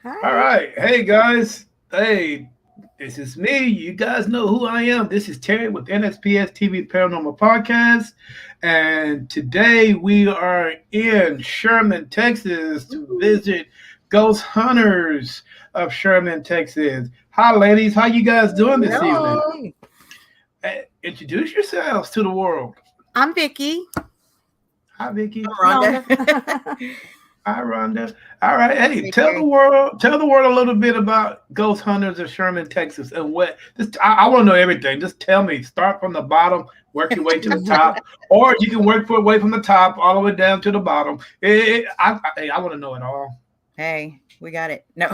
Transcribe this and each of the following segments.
All Hi. right. Hey, guys. Hey, this is me. You guys know who I am. This is Terry with NSPS TV Paranormal Podcast. And today we are in Sherman, Texas to Woo-hoo. visit ghost hunters of Sherman, Texas. Hi, ladies. How you guys doing this evening? Hello. Hey, Hey, introduce yourselves to the world. I'm Vicky. Hi, Vicky. I'm Rhonda. Hi, Rhonda. All right. Hey, Hey, tell the Terry. world, tell the world a little bit about Ghost Hunters of Sherman, Texas, and what. Just, I want to know everything. Just tell me. Start from the bottom, work your way to the top, or you can work your way from the top all the way down to the bottom. I want to know it all. Hey, we got it. No.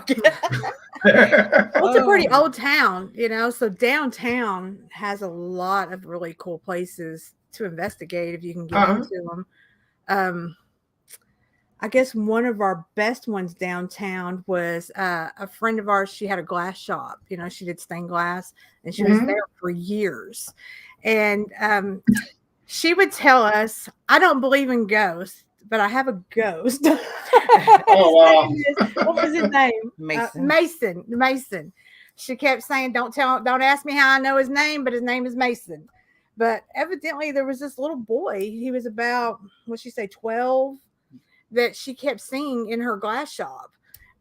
Well, it's a pretty Oh, old town, so downtown has a lot of really cool places to investigate if you can get Uh-huh. into them. Um, I guess one of our best ones downtown was a friend of ours. She had a glass shop. She did stained glass, and she was Hmm. there for years. And she would tell us, "I don't believe in ghosts, but I have a ghost." His Oh name wow. is, what was his name? Mason. Mason. She kept saying, don't ask me how I know his name, but his name is Mason." But evidently there was this little boy. He was about, what'd she say, 12, that she kept seeing in her glass shop.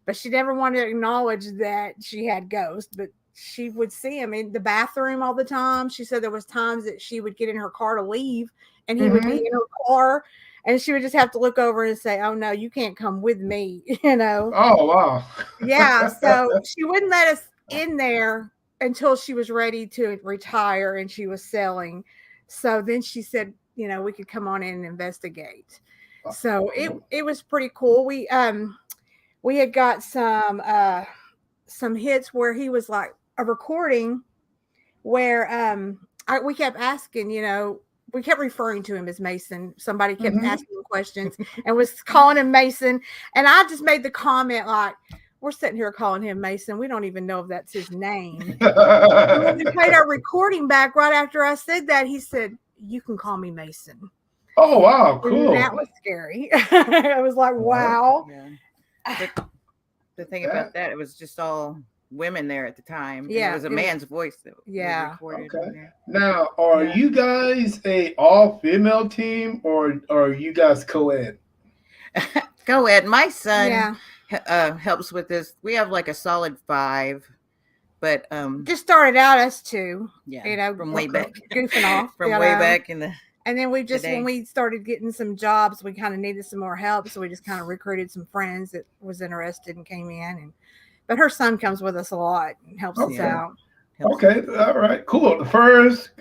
But she never wanted to acknowledge that she had ghosts. But she would see him in the bathroom all the time. She said there was times that she would get in her car to leave, and he would be Hmm. in her car, and she would just have to look over and say, "Oh no, you can't come with me." Oh wow. Yeah, so she wouldn't let us in there until she was ready to retire and she was selling. So then she said, we could come on in and investigate. So it was pretty cool. We had got some hits where he was like a recording where we kept asking, we kept referring to him as Mason. Somebody kept Hmm. asking him questions and was calling him Mason. And I just made the comment like, we're sitting here calling him Mason. We don't even know if that's his name. And when we played our recording back right after I said that, he said, "You can call me Mason." Oh wow. And Cool. that was scary. I was like, wow. Yeah. But the thing That, about that, it was just all women there at the time. And it Yeah. was a man's voice that was Yeah. recorded okay. in there. Now, are Yeah. you guys a all female team or are you guys co-ed? Go ahead. My son Yeah. helps with this. We have like a solid 5, but Just started out us two, yeah, from way Okay. back. goofing off. From way back in the And then when today. we started getting some jobs, we kind of needed some more help. So we just kind of recruited some friends that was interested and came in. But her son comes with us a lot and helps us Okay. Yeah. out. Helps Okay. All right. Cool. The first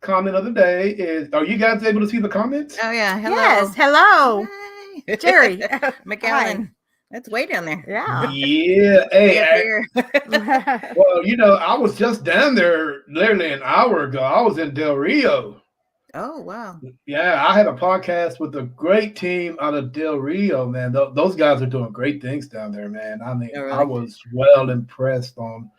comment of the day is: are you guys able to see the comments? Oh yeah, hello. Yes. Hello, Hi. Jerry. McAllen. That's way down there. Yeah. Yeah. Way Hey. up here. Well, I was just down there literally an hour ago. I was in Del Rio. Oh wow. Yeah, I had a podcast with a great team out of Del Rio, man. Those guys are doing great things down there, man. I mean, Oh I really? was well impressed on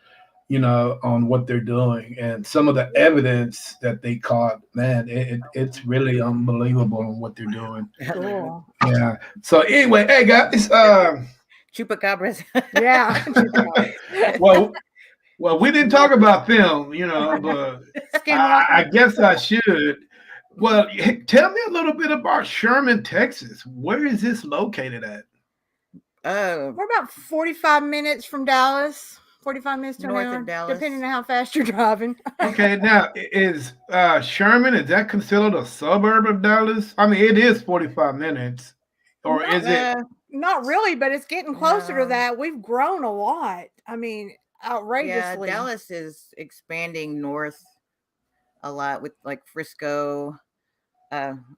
what they're doing and some of the evidence that they caught. Man, it's really unbelievable on what they're doing. Cool. Yeah. So anyway, hey guys, Chupacabras. Yeah. well, we didn't talk about them, but I Skinwalker. guess I should. Well, tell me a little bit about Sherman, Texas. Where is this located at? Oh, We're about 45 minutes from Dallas. 45 minutes to an north hour, of Dallas. depending on how fast you're driving. Okay, now is Sherman, is that considered a suburb of Dallas? I mean, it is 45 minutes, or Not is it? not really, but it's getting closer to No. that. We've grown a lot. I mean, Yeah, outrageously. Dallas is expanding north a lot with like Frisco,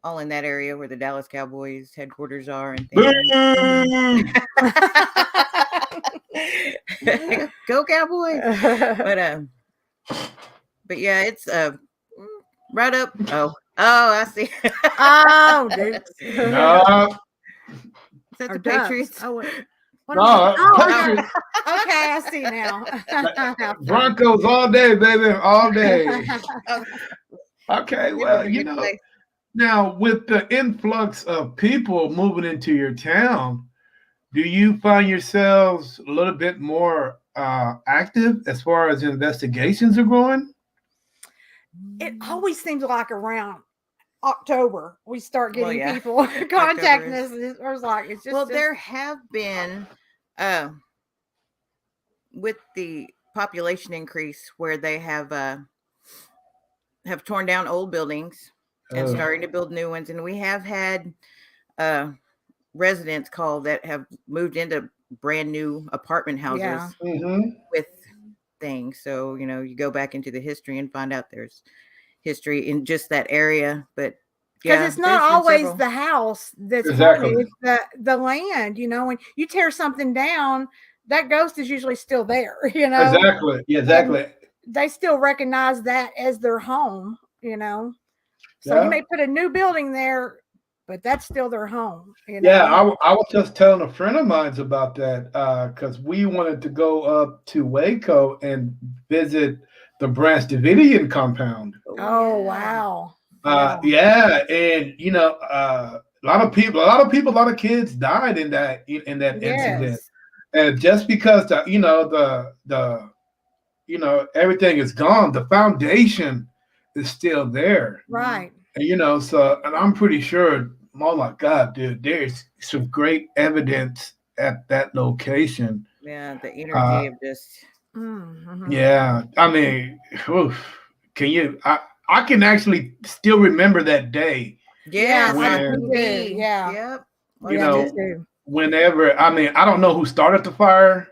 all in that area where the Dallas Cowboys headquarters are and things. Boo! Go Cowboys! But yeah, it's right up. Oh, I see. Oh, dude. No, Is that Or the ducks. Patriots? Oh, what no, am I? Oh, Patriots, okay, I see now. How funny. Broncos all day, baby, all day. Oh, Okay, they were in well, a good place. now with the influx of people moving into your town, do you find yourselves a little bit more active as far as investigations are going? It always seems like around October we start Well, getting yeah. people October contacting is- us. Or it's like it's just Well, there have been, uh, with the population increase, where they have torn down old buildings and Oh. starting to build new ones, and we have had uh, residents call that have moved into brand new apartment houses Yeah. Mhm. with things. So you go back into the history and find out there's history in just that area, but because yeah, it's not there's been always several. the house that's Exactly. haunted, it's the land. When you tear something down, that ghost is usually still there. Exactly. Yeah, exactly. They still recognize that as their home. So you Yeah. may put a new building there, but that's still their home. Yeah, I was just telling a friend of mine about that because we wanted to go up to Waco and visit the Branch Davidian compound. Oh, yeah. wow. Yeah, and a lot of people, a lot of kids died in that incident, Yes. and just because everything is gone, the foundation is still there. Right. And and I'm pretty sure, oh my God, dude, there's some great evidence at that location. Yeah, the energy of just Mhm. Yeah, I mean, oof, can you? I can actually still remember that day. yes, When- on me too. TV. Yeah. Yep. You Yeah, me know, too. whenever, I mean, I don't know who started the fire.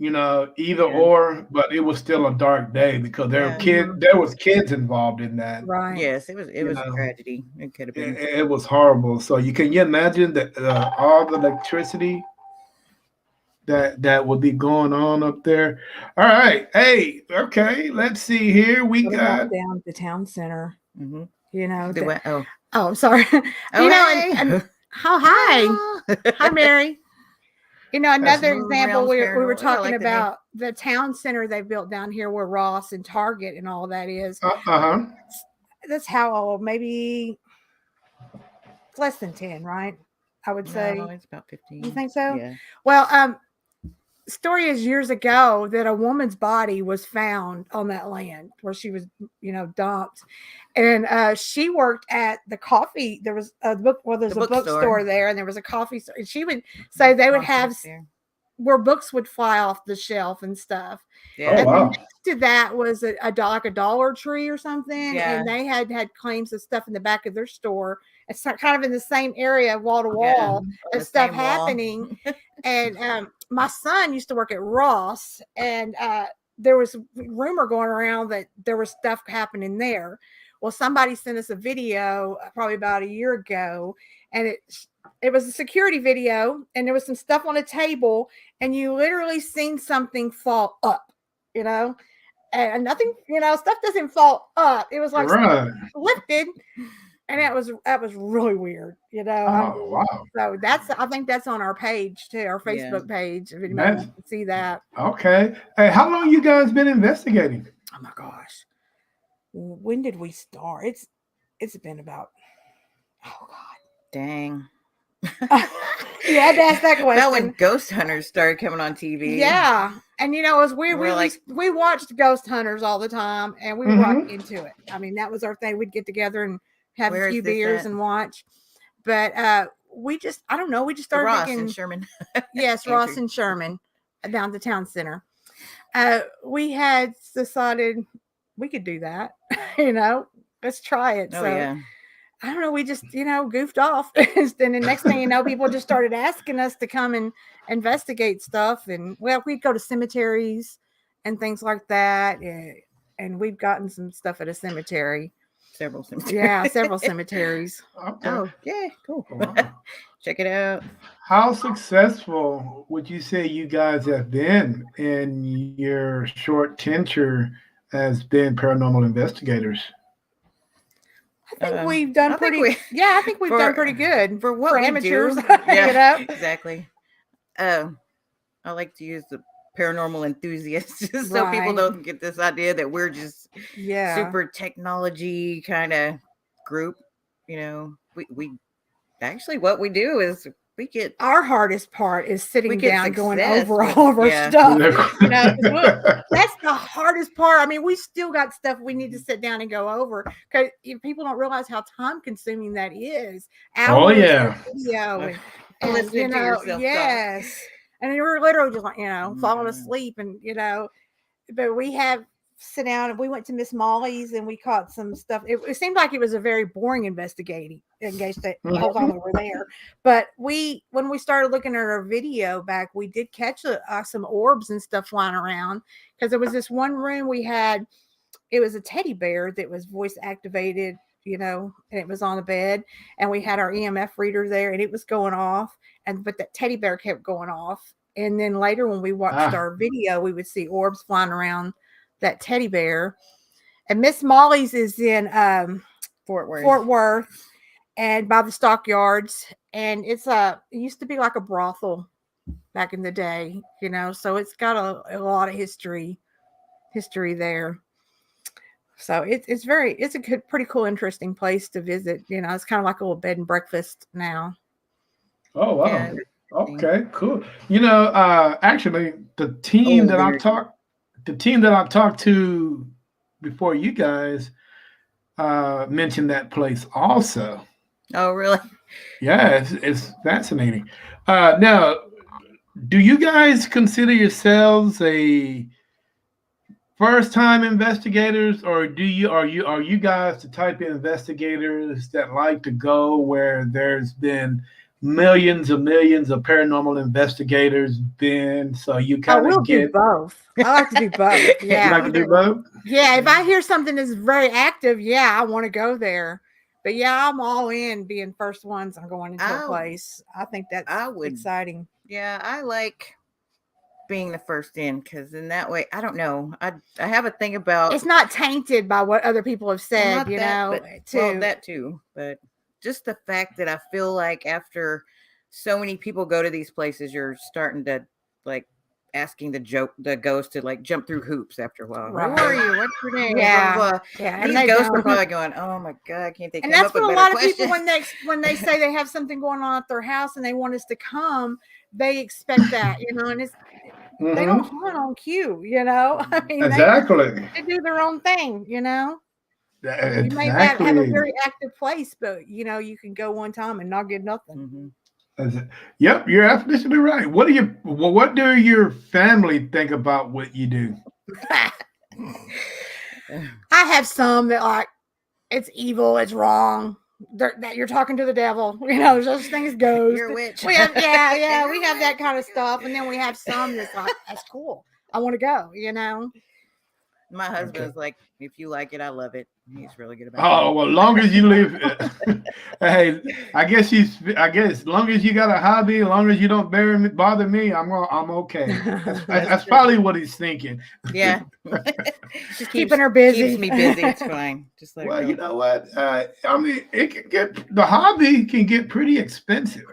Either Yeah. or, but it was still a dark day because Yeah. there was kids involved in that. Right. Yes, it was a know, tragedy. It could have been. It was horrible. So you imagine that all the electricity that would be going on up there. All right, hey, okay, let's see here. We What got about down at the town center? Mm-hmm. Oh, I'm sorry. Oh, And hey. hi, Mary. Another Smooth example, Realms we were Paranormal. I talking like the name. about the town center they built down here where Ross and Target and all that is. uh-huh. That's how old? Maybe it's less than 10, right? I would say. No, it's about 15. You think so? Yeah. Well, story is years ago that a woman's body was found on that land where she was, dumped. And she worked at the coffee. There was a bookstore there, and there was a coffee store. And she would say they would have where books would fly off the shelf and stuff. Yeah. Oh, And wow. next to that was like a Dollar Tree or something. Yeah. And they had claims of stuff in the back of their store. It's kind of in the same area, wall to wall, and stuff happening. And my son used to work at Ross, and there was rumor going around that there was stuff happening there. Well, somebody sent us a video probably about a year ago, and it was a security video, and there was some stuff on a table, and you literally seen something fall up, and nothing, stuff doesn't fall up. It was like Right. lifted, and that was really weird, Oh, wow. So I think that's on our page too, our Facebook page. If anybody wants to see that. Okay. Hey, how long you guys been investigating? Oh my gosh, when did we start? It's been about, oh God, Dang. You had to ask that question. That when Ghost Hunters started coming on TV. Yeah, and it was weird. We're We watched Ghost Hunters all the time, and we were right into it. I mean, that was our thing. We'd get together and have a few beers and watch. But we just, I don't know, we just started Ross thinking, and Sherman. Yes, Ross and Sherman down the town center. We had decided we could do that. Let's try it. Oh, so yeah. I don't know. We just, goofed off. And the next thing you know, people just started asking us to come and investigate stuff. And we'd go to cemeteries and things like that. And we've gotten some stuff at a cemetery. Several cemeteries. Yeah, several cemeteries. Okay. Oh, yeah, cool. Wow. Check it out. How successful would you say you guys have been in your short tenure as being paranormal investigators? I think we've done pretty. I think we've done pretty good for what we amateurs. do. Yeah, exactly. I like to use the paranormal enthusiasts just so people don't get this idea that we're just super technology kind of group. We actually what we do is our hardest part is sitting down, going over but, all of our stuff. You know, 'cause Oh that's the hardest part. I mean, we still got stuff we need to sit down and go over because people don't realize how time consuming that is. Hours yeah. of video and Listening you to know, yourself yes. And we were literally just like, you know, falling Mhm. asleep and you know, but we have sit down and we went to Miss Molly's and we caught some stuff. It seemed like it was a very boring investigating engaged the whole time we were there. But when we started looking at our video back, we did catch some orbs and stuff flying around because there was this one room we had. It was a teddy bear that was voice activated, you know, and it was on the bed, and we had our EMF reader there, and it was going off, but that teddy bear kept going off. And then later, when we watched our video, we would see orbs flying around that teddy bear. And Miss Molly's is in Fort Worth, and by the stockyards. And it used to be like a brothel back in the day, you know. So it's got a lot of history there. So it's a good, pretty cool, interesting place to visit. You know, it's kind of like a little bed and breakfast now. Oh wow. Yeah. Okay, cool. You know, actually, the team that I've talked to before you guys mentioned that place also. Oh, really? Yeah, it's fascinating. Now, do you guys consider yourselves a first time investigators, or are you guys the type of investigators that like to go where there's been millions of paranormal investigators been, so you kind of do both. I like to do both. Yeah. You like to do both? Yeah, if I hear something that's very active, yeah, I want to go there. But yeah, I'm all in being first ones on going into a place. I think that's exciting. Yeah, I like being the first in because in that way, I don't know. I have a thing about it's not tainted by what other people have said, you know. Well, that too, but just the fact that I feel like after so many people go to these places, you're starting to like asking the ghost to like jump through hoops after a while. Right. Who are you? What's your name? Yeah, blah, blah, blah. yeah. And these ghosts are probably going, "Oh my god, can't they?" And that's what a lot of people when they say they have something going on at their house and they want us to come, they expect that, you know, and they don't hunt on cue, you know. I mean, exactly. They do their own thing, you know. Exactly. You may have a very active place, but you know, you can go one time and not get nothing. Yep, you're absolutely right. What do your family think about what you do? I have some that like it's evil, it's wrong. That you're talking to the devil, you know. There's such thing as ghosts. You're a witch. We have, yeah, we have that kind of stuff, and then we have some that's like, that's cool. I want to go, you know. My husband is like, if you like it, I love it. He's really good about it. Oh, well, long as you live. Hey, I guess as long as you got a hobby, as long as you don't bother me, I'm okay. That's probably what he's thinking. Yeah. Just keeping her busy. Keeps me busy. It's fine. Just let well, you know what? I mean, the hobby can get pretty expensive.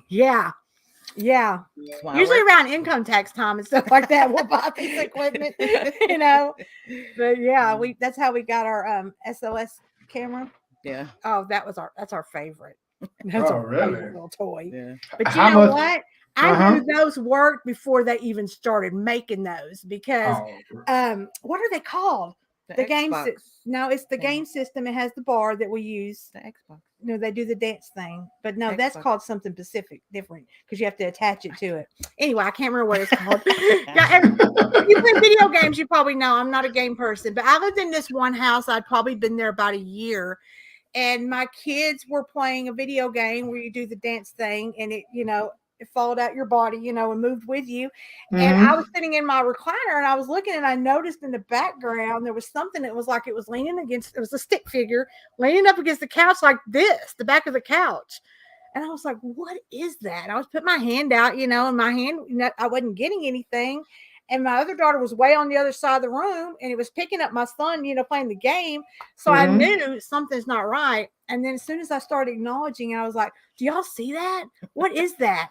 Yeah. Yeah. Usually around income tax time and stuff like that, we'll buy a piece of equipment, you know. But yeah, that's how we got our SOS camera. Yeah. Oh, that's our favorite. That's our favorite little toy. Yeah. But you know what? I knew those worked before they even started making those because what are they called? The game no, it's the game system. It has the bar that we use. The Xbox. No, they do the dance thing, but no, that's called something different because you have to attach it to it. Anyway, I can't remember what it's called. If you play video games, you probably know I'm not a game person, but I lived in this one house. I'd probably been there about a year, and my kids were playing a video game where you do the dance thing, and it followed out your body, you know, and moved with you. And I was sitting in my recliner and I was looking and I noticed in the background there was something that was like it was leaning against, it was a stick figure leaning up against the couch like this, the back of the couch. And I was like, what is that? And I was putting my hand out, you know, and my hand, I wasn't getting anything. And my other daughter was way on the other side of the room and it was picking up my son, you know, playing the game. So I knew something's not right. And then as soon as I started acknowledging, I was like, do y'all see that? What is that?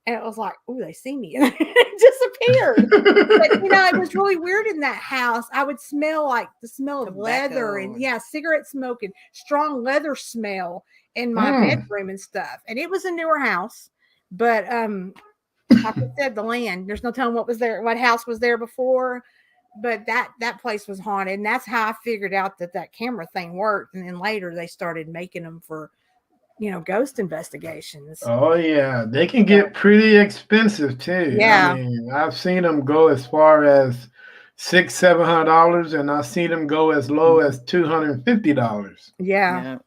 And it was like, oh, they see me. And it disappeared. But, you know, it was really weird in that house. I would smell like the smell of leather and, cigarette smoke and strong leather smell in my bedroom and stuff. And it was a newer house. But like I said, the land. There's no telling what was there, what house was there before. But that place was haunted, and that's how I figured out that camera thing worked. And then later they started making them for, ghost investigations. Oh yeah, they can get pretty expensive too. Yeah. I mean, I've seen them go as far as $600-700, and I've seen them go as low as $250. Yeah.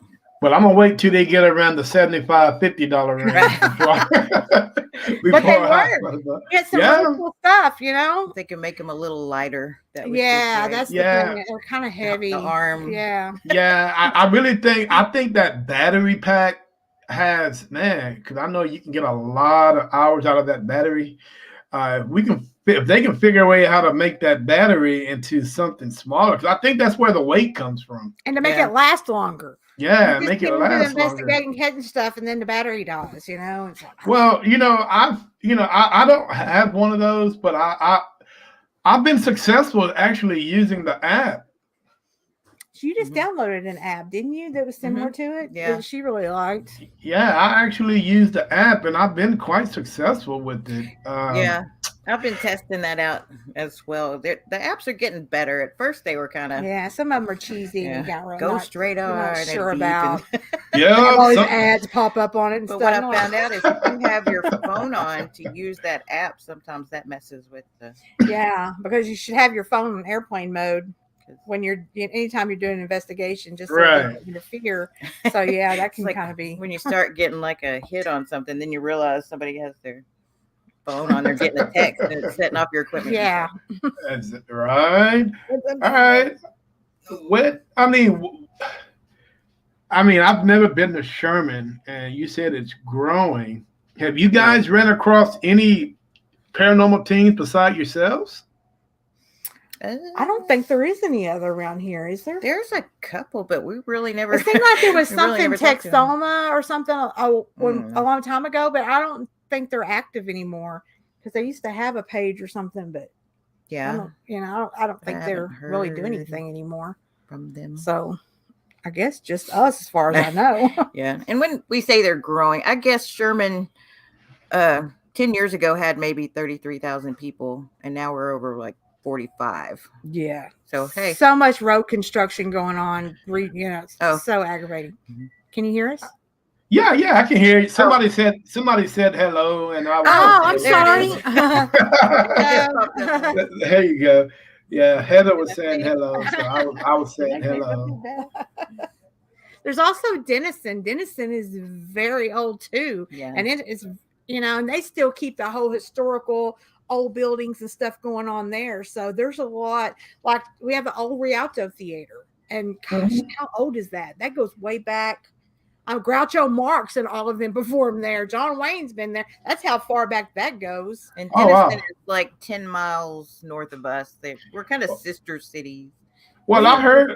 But I'm gonna wait till they get around the $75-50 range before But they work. Get some really cool stuff, They can make them a little lighter. That's the thing. They're kind of heavy. The arm. Yeah. Yeah, I really think that battery pack has, because I know you can get a lot of hours out of that battery. If they can figure a way how to make that battery into something smaller, because I think that's where the weight comes from, and to make it last longer. Yeah, make it last longer. Investigating hidden stuff, and then the battery dies. Well, I don't have one of those, but I've been successful actually using the app. You just downloaded an app, didn't you? That was similar to it. Yeah, that she really liked. Yeah, I actually used the app, and I've been quite successful with it. Yeah, I've been testing that out as well. The apps are getting better. At first, they were kind of some of them are cheesy. Yeah. And you got really Ghost radar. Not sure about. All these ads pop up on it. And but stuff. what I found out is if you have your phone on to use that app, sometimes that messes with the. Yeah, because you should have your phone in airplane mode when anytime you're doing an investigation, just so right. you interfere. So yeah, that can like kind of be when you start getting like a hit on something, then you realize somebody has their phone on, they're getting a text and it's setting off your equipment. Yeah. That's right. All right. I mean, I've never been to Sherman, and you said it's growing. Have you guys ran across any paranormal teams beside yourselves? I don't think there is any other around here, is there? There's a couple, but we really never. It seemed like there was something Texoma or something a long time ago, but I don't think they're active anymore because they used to have a page or something. But yeah, I don't think they're really doing anything anymore from them. So I guess just us, as far as I know. Yeah, and when we say they're growing, I guess Sherman, 10 years ago had maybe 33,000 people, and now we're over like 45. Yeah. So hey, so much road construction going on. So aggravating. Mm-hmm. Can you hear us? Yeah, I can hear you. Somebody said hello, and I was. I'm sorry. There you go. Yeah, Heather was saying hello, so I was saying hello. There's also Denison. Denison is very old too, and it's and they still keep the whole historical old buildings and stuff going on there. So there's a lot. Like we have the old Rialto Theater, and gosh, how old is that? That goes way back. Groucho Marx and all of them performed there. John Wayne's been there. That's how far back that goes. And Denison is like 10 miles north of us. We're kind of sister cities. Well, I heard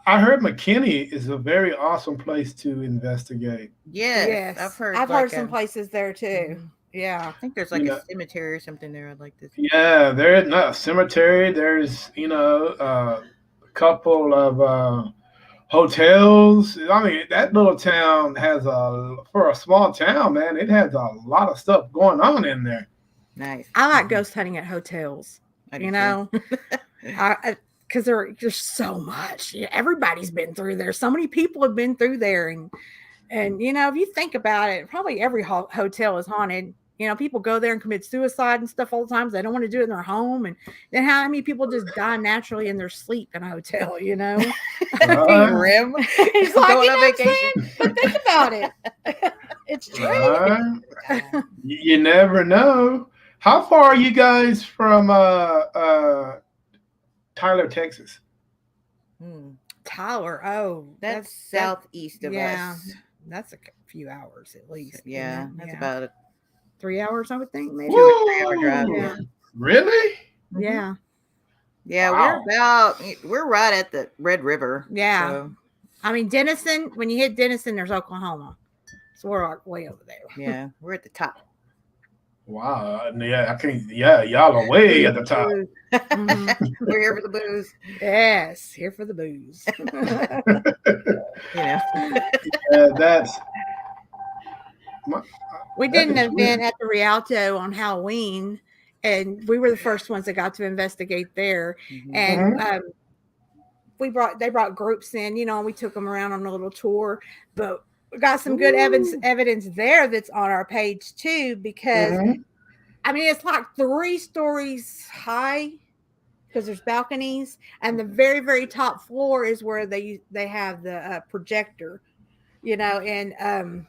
McKinney is a very awesome place to investigate. Yes. I've heard some places there too. Mm-hmm. Yeah, I think there's like a cemetery or something there. I'd like to see. Yeah, there's a cemetery. There's a couple of hotels. I mean, that little town has for a small town, man, it has a lot of stuff going on in there. Nice. I like ghost hunting at hotels. Because there's so much. Everybody's been through there. So many people have been through there, and if you think about it, probably every hotel is haunted. People go there and commit suicide and stuff all the time. They don't want to do it in their home. And then how many people just die naturally in their sleep in a hotel, Rim. It's like, going on vacation. But think about it. It's true. You never know. How far are you guys from Tyler, Texas? Tyler, that's southeast of us. That's a few hours at least. Yeah, that's about 3 hours, I would think, maybe. 2 or 3 hour drive. Yeah. Really? Yeah. Yeah, wow. we're right at the Red River. Yeah. So. I mean, Denison, when you hit Denison, there's Oklahoma. So we're like way over there. Yeah, we're at the top. Wow. Yeah, y'all are way at the top. We're here for the booze. Yes, here for the booze. Yeah, that's We did an event at the Rialto on Halloween, and we were the first ones that got to investigate there. And they brought groups in, and we took them around on a little tour. But we got some good evidence there that's on our page too, because I mean it's like 3 stories high because there's balconies, and the very, very top floor is where they have the projector, and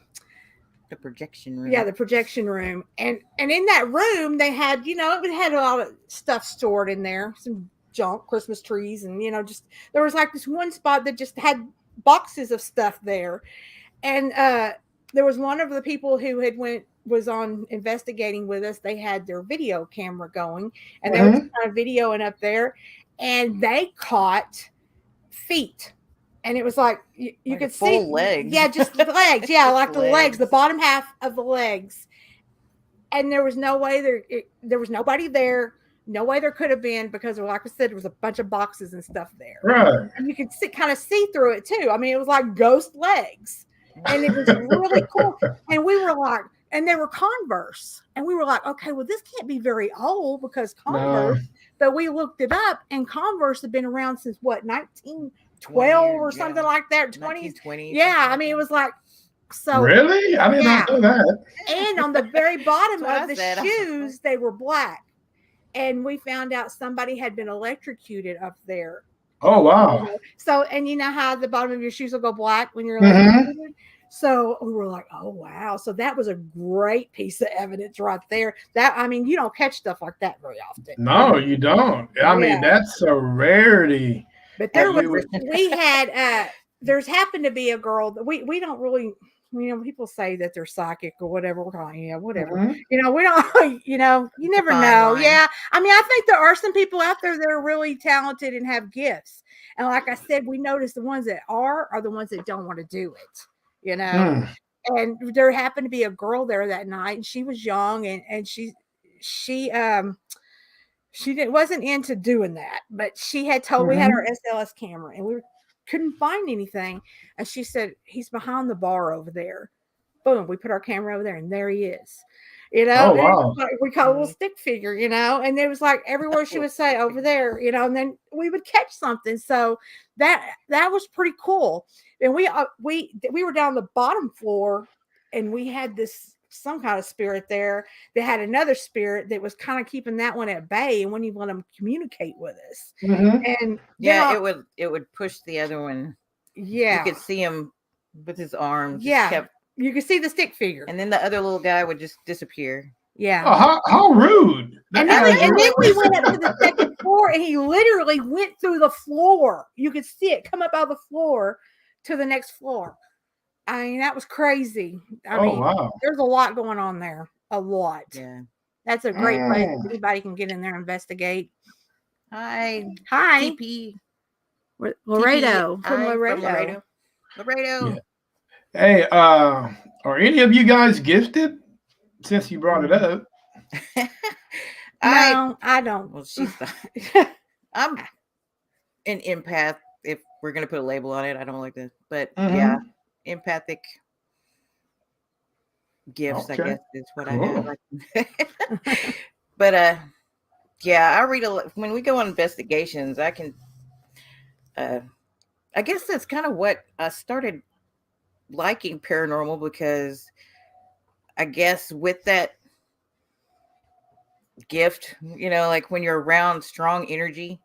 the projection room. Yeah, the projection room. And in that room they had, it had a lot of stuff stored in there, some junk, Christmas trees, and just there was like this one spot that just had boxes of stuff there. And there was one of the people who was on investigating with us. They had their video camera going, and they were just kind of videoing up there, and they caught feet. And it was like you like could full see legs. Yeah, just the legs. Yeah, like the legs, legs, the bottom half of the legs. And there was no way there was nobody there. No way there could have been, because like I said, there was a bunch of boxes and stuff there. Right. And you could kind of see through it too. I mean, it was like ghost legs. And it was really cool. And we were like, and they were Converse. And we were like, okay, well, this can't be very old because Converse. No. But we looked it up, and Converse had been around since what, 1912 or something like that, 20s. Yeah, I mean, it was like, so. Really? I did not know that. And on the very bottom of the shoes, they were black. And we found out somebody had been electrocuted up there. Oh, wow. So, and you know how the bottom of your shoes will go black when you're electrocuted? So we were like, oh, wow. So that was a great piece of evidence right there. That, I mean, you don't catch stuff like that very often. No, you don't. I mean, that's a rarity. But there there's happened to be a girl that we don't really, people say that they're psychic or whatever. We're going, yeah, whatever. We don't, you never know. Line. Yeah. I mean, I think there are some people out there that are really talented and have gifts. And like I said, we notice the ones that are the ones that don't want to do it, And there happened to be a girl there that night, and she was young, and she wasn't into doing that, but she had told we had our SLS camera, and we couldn't find anything. And she said, he's behind the bar over there. Boom. We put our camera over there, and there he is. Oh, wow. We call it a little stick figure, and it was like everywhere she would say over there, and then we would catch something. So that was pretty cool. And we were down the bottom floor, and we had some kind of spirit there that had another spirit that was kind of keeping that one at bay and wouldn't even let them communicate with us. And it would push the other one. Yeah, you could see him with his arms. Yeah, you could see the stick figure, and then the other little guy would just disappear. Yeah. Oh, how rude! And then we went up to the second floor, and he literally went through the floor. You could see it come up out of the floor to the next floor. I mean, that was crazy. I mean, wow. There's a lot going on there. A lot. Yeah. That's a great place. Anybody can get in there and investigate. Hi. TP. Laredo. From Laredo. Yeah. Hey, are any of you guys gifted? Since you brought it up. No, I don't. Well, I'm an empath. If we're gonna put a label on it, I don't like that, but yeah, empathic gifts, okay. I guess is what I have. But yeah, I read when we go on investigations. I can, I guess that's kind of what I started liking paranormal, because I guess with that gift, like when you're around strong energy,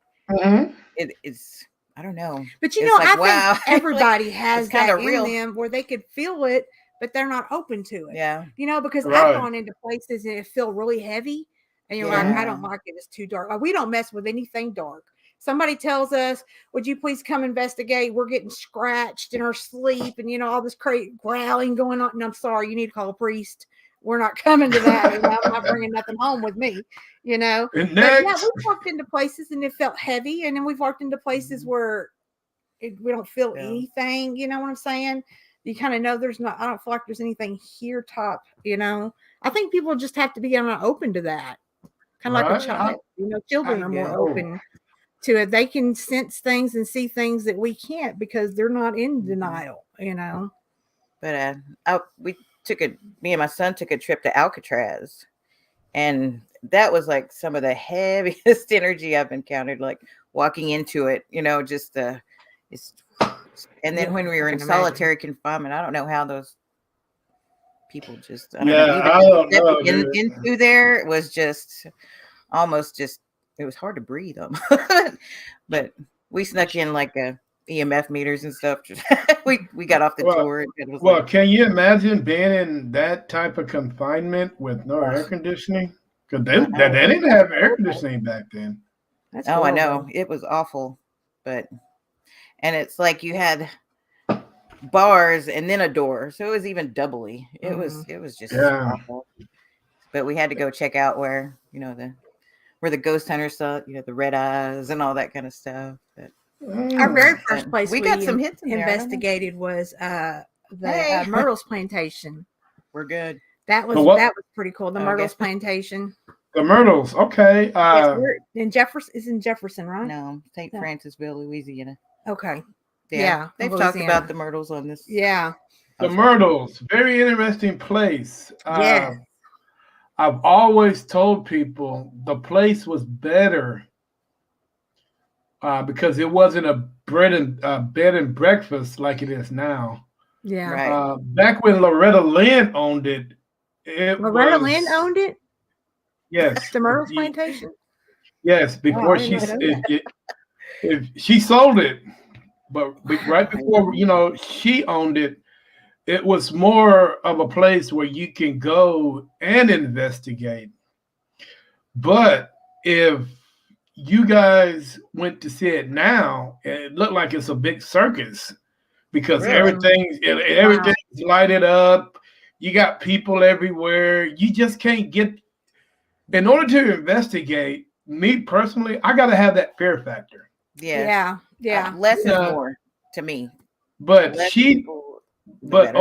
it's, I don't know. But I think everybody has that in them where they could feel it, but they're not open to it. Yeah. Because I've gone into places and it feel really heavy, and you're like, I don't like it. It's too dark. We don't mess with anything dark. Somebody tells us, would you please come investigate? We're getting scratched in our sleep, and all this crazy growling going on. And I'm sorry, you need to call a priest. We're not coming to that. I'm not bringing nothing home with me, And But yeah, we've walked into places and it felt heavy. And then we've walked into places where we don't feel anything. You know what I'm saying? You kind of know I don't feel like there's anything here top, I think people just have to be open to that. Kind of like a child. Children are more open to it. They can sense things and see things that we can't because they're not in denial, But me and my son took a trip to Alcatraz, and that was like some of the heaviest energy I've encountered, like walking into it, just it's, and then when we were in solitary confinement, I don't know how those people just, I don't know, even I don't know, into there, it was just almost just, it was hard to breathe on. But we snuck in like EMF meters and stuff. we got off the tour. It was can you imagine being in that type of confinement with no air conditioning? Because they didn't have air conditioning back then. That's I know, it was awful. And it's like you had bars and then a door, so it was even doubly. It was just awful. But we had to go check out where where the ghost hunters saw the red eyes and all that kind of stuff. But our very first place we got some hits investigated was the Myrtles Plantation. We're good. That was pretty cool. The Myrtles Plantation. The Myrtles, okay. Yes, we're in Jefferson. Is in Jefferson, right? No, St. Francisville, Louisiana. Okay. Yeah, they've talked about the Myrtles on this. Yeah. The Myrtles, very interesting place. Yeah. I've always told people the place was better because it wasn't a bed and breakfast like it is now. Yeah. Right. Back when Loretta Lynn owned it, Loretta Lynn owned it? Yes. The Myrtles Plantation? Yes, before she sold it. But right before, she owned it, it was more of a place where you can go and investigate. But if you guys went to see it now, it looked like it's a big circus because everything's lighted up. You got people everywhere. You just can't get. In order to investigate, me personally, I got to have that fear factor. Yeah. Less is more to me. But less people the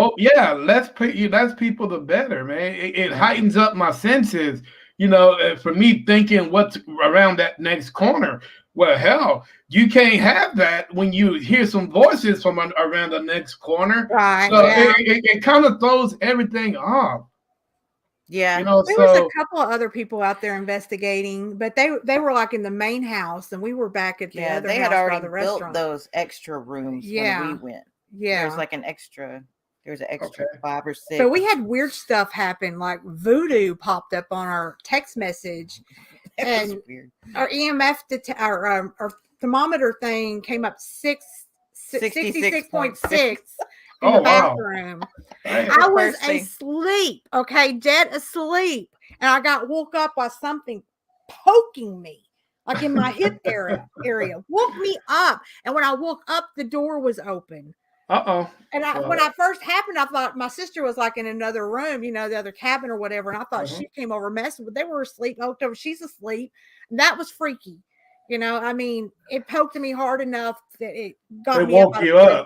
better, man. It heightens up my senses. For me thinking what's around that next corner. Well, hell, you can't have that when you hear some voices from around the next corner. Right. So it kind of throws everything off. Yeah. There was a couple of other people out there investigating, but they were like in the main house, and we were back at the other house. They had already by the built those extra rooms when we went. Yeah. There's an extra 5 or 6. So we had weird stuff happen, like voodoo popped up on our text message. And weird. Our EMF our thermometer thing came up 66.6 in the bathroom. Wow. I was asleep, dead asleep, and I got woke up by something poking me, like in my hip area, woke me up. And when I woke up, the door was open. And when I first happened, I thought my sister was like in another room, the other cabin or whatever. And I thought she came over messing, but they were asleep. I looked over, she's asleep. And that was freaky. It poked me hard enough that it got me up.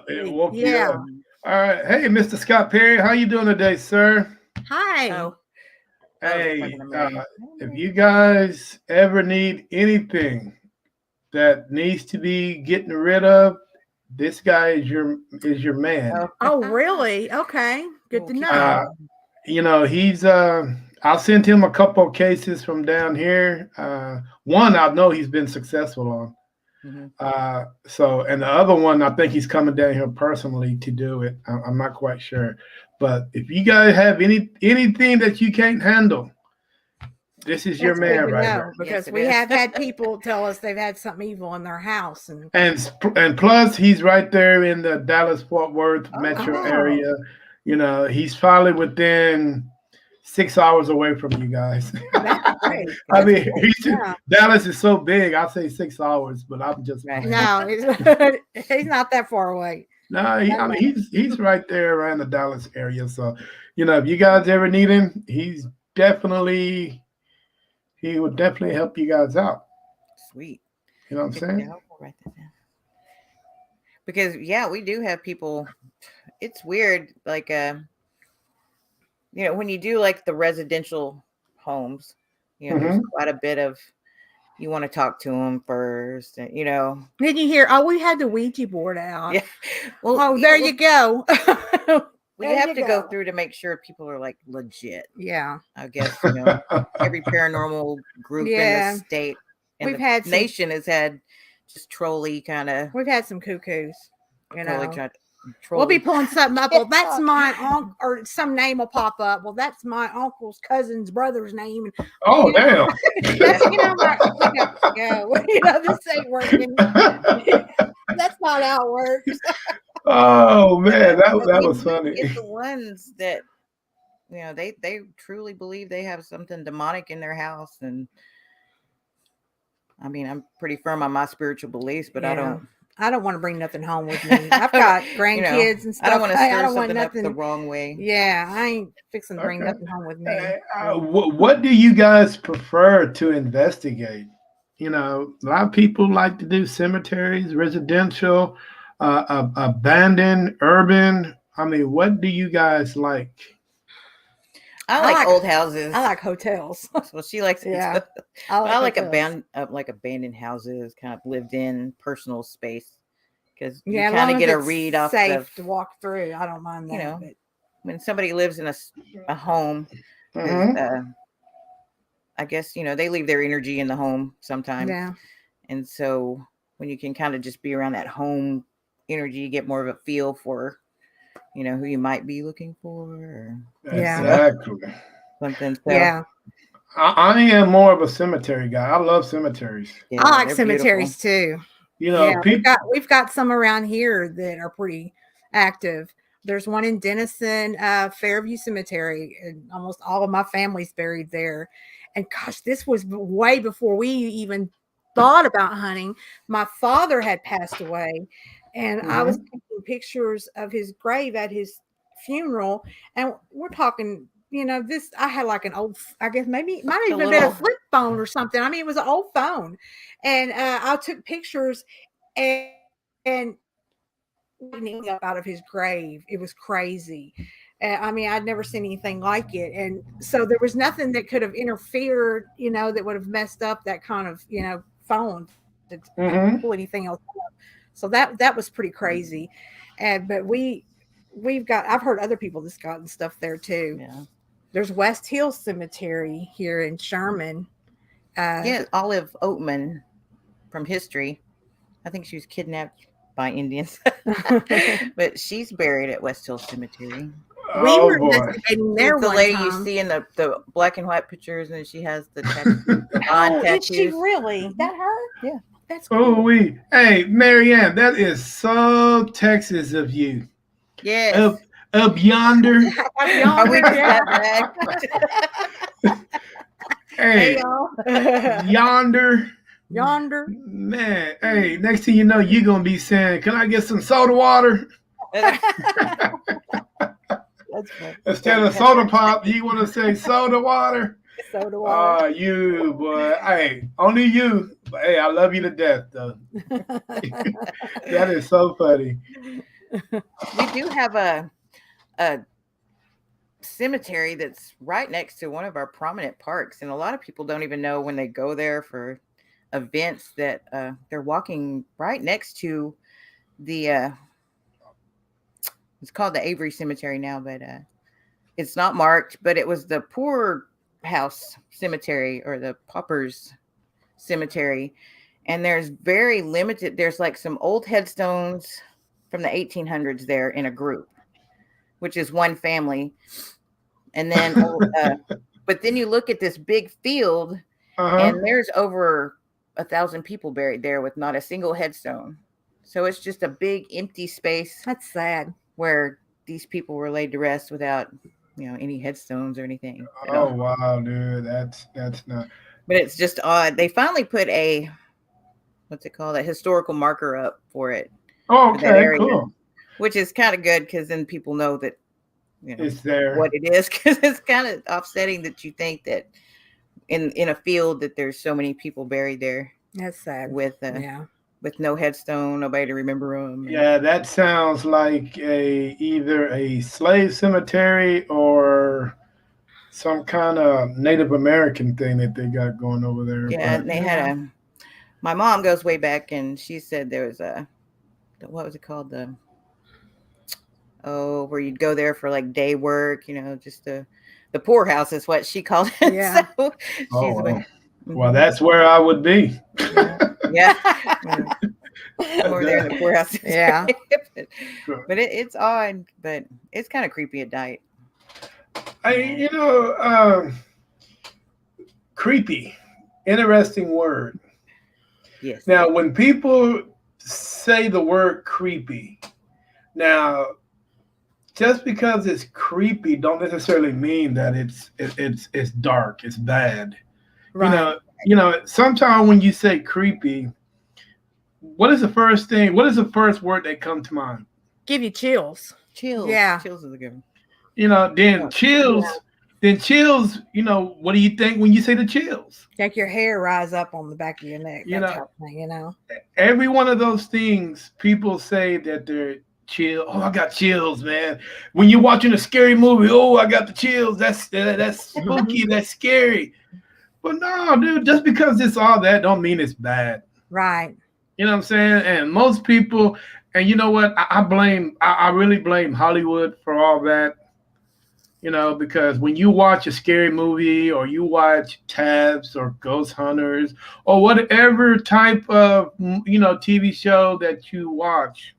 It woke you up. All right. Hey, Mr. Scott Perry, how you doing today, sir? Hi. Hey, if you guys ever need anything that needs to be getting rid of, this guy is your man. Oh, really? Okay. Good to know. He's I'll send him a couple of cases from down here. One I know he's been successful on. And the other one, I think he's coming down here personally to do it. I'm not quite sure. But if you guys have anything that you can't handle, this is your man right now. Because we have had people tell us they've had something evil in their house. And plus, he's right there in the Dallas-Fort Worth metro area. He's probably within 6 hours away from you guys. That's great. I mean, Dallas is so big. I'll say 6 hours, but I'm just no, he's not that far away. No, he's right there around the Dallas area. So, if you guys ever need him, he would definitely help you guys out. Sweet. You know what I'm saying? I'll write that down. Because we do have people. It's weird, like when you do like the residential homes, there's quite a bit of you want to talk to them first, Then you hear, we had the Ouija board out. Yeah. Well, there you go. Well, There you have you to go go. through to make sure people are like legit. Yeah. I guess, every paranormal group in the Yeah. state and We've the had some nation has had just trolly kind of we've had some cuckoos, trolling. We'll be pulling something up. Well, Yeah. that's my uncle, or some name will pop up. Well, that's my uncle's cousin's brother's name. Oh, damn. That's like, we got to go. This ain't working. That's not how it works. Oh, man, that But we was do funny. get the ones that they truly believe they have something demonic in their house. And I mean, I'm pretty firm on my spiritual beliefs, but I don't want to bring nothing home with me. I've got grandkids and stuff. I don't want to I stir don't want something up the nothing. wrong way. Yeah, I ain't fixing to bring Okay. nothing home with me. What do you guys prefer to investigate? A lot of people like to do cemeteries, residential, abandoned, urban. I mean, what do you guys like? I like old houses. I like hotels. Well, she likes it. Yeah, Too. I like hotels. abandoned houses, kind of lived in personal space, because you Yeah, kind long of as get a it's read off safe to walk through. I don't mind you that. know, But when somebody lives in a home, 'cause, Mhm. I guess they leave their energy in the home sometimes, yeah, and so when you can kind of just be around that home energy, you get more of a feel for who you might be looking for, or Yeah. Exactly. something. So yeah. I am more of a cemetery guy. I love cemeteries. yeah, I like they're cemeteries too. Yeah, People. we've got some around here that are pretty active. There's one in Denison, Fairview Cemetery, and almost all of my family's buried there. And gosh, this was way before we even thought about hunting. My father had passed away, and I was taking pictures of his grave at his funeral, and we're talking. This I had like an old, I guess maybe it might have even been a flip phone or something. I mean, it was an old phone, and I took pictures, and up out of his grave. It was crazy. I mean, I'd never seen anything like it, and so there was nothing that could have interfered, that would have messed up that kind of, phone to pull anything else up. So that was pretty crazy, and but I've heard other people that's gotten stuff there too. Yeah. There's West Hill Cemetery here in Sherman. Olive Oatman from history. I think she was kidnapped by Indians, but she's buried at West Hill Cemetery. We were boy. investigating there the one lady time. you see in the black and white pictures, and she has the Oh, tattoos. is she really? That her? Yeah. That's cool. Oh, hey, Marianne, that is so Texas of you. Yes. Up yonder. Are we just that bad? Hey, yonder. Yonder. Man, hey, next thing you know, you're going to be saying, can I get some soda water? That's funny. Instead of soda pop, you want to say soda water? Soda water. You, boy. Hey, only you. But hey, I love you to death, though. That is so funny. We do have a cemetery that's right next to one of our prominent parks, and a lot of people don't even know when they go there for events that they're walking right next to the it's called the Avery Cemetery now, but it's not marked, but it was the Poor House Cemetery, or the Paupers Cemetery, and there's very limited. There's like some old headstones from the 1800s there in a group, which is one family. And then but then you look at this big field, and there's over 1,000 people buried there with not a single headstone. So it's just a big empty space. That's sad. Where these people were laid to rest without any headstones or anything. Oh wow, dude, that's not. But it's just odd. They finally put a historical marker up for it. Oh, for that area, cool. Which is kind of good, because then people know that it's there, what it is, because it's kind of offsetting that you think that in a field that there's so many people buried there. That's sad. With no headstone, nobody to remember them. Yeah, that sounds like either a slave cemetery or some kind of Native American thing that they got going over there. Yeah, and they had my mom goes way back, and she said there was what was it called? where you'd go there for like day work, just the poorhouse is what she called it. Yeah. So Oh, she's well. Well, that's where I would be. yeah. I'm over there in the poorhouse. Yeah. but it's odd, but it's kind of creepy at night. Creepy, interesting word. Yes. Now, when people say the word creepy, now just because it's creepy don't necessarily mean that it's dark, it's bad. Right. Sometimes when you say creepy, what is the first word that comes to mind? Give you chills. Chills. Yeah. Chills is a good one. Then chills. Yeah. Then chills. What do you think when you say the chills? Like your hair rise up on the back of your neck. That type of thing, Every one of those things, people say that they're chill. Oh, I got chills, man. When you're watching a scary movie, oh, I got the chills. That's spooky. That's scary. But no, dude, just because it's all that don't mean it's bad. Right. You know what I'm saying? And most people, and you know what? I really blame Hollywood for all that. Because when you watch a scary movie or you watch Tabs or Ghost Hunters or whatever type of, TV show that you watch,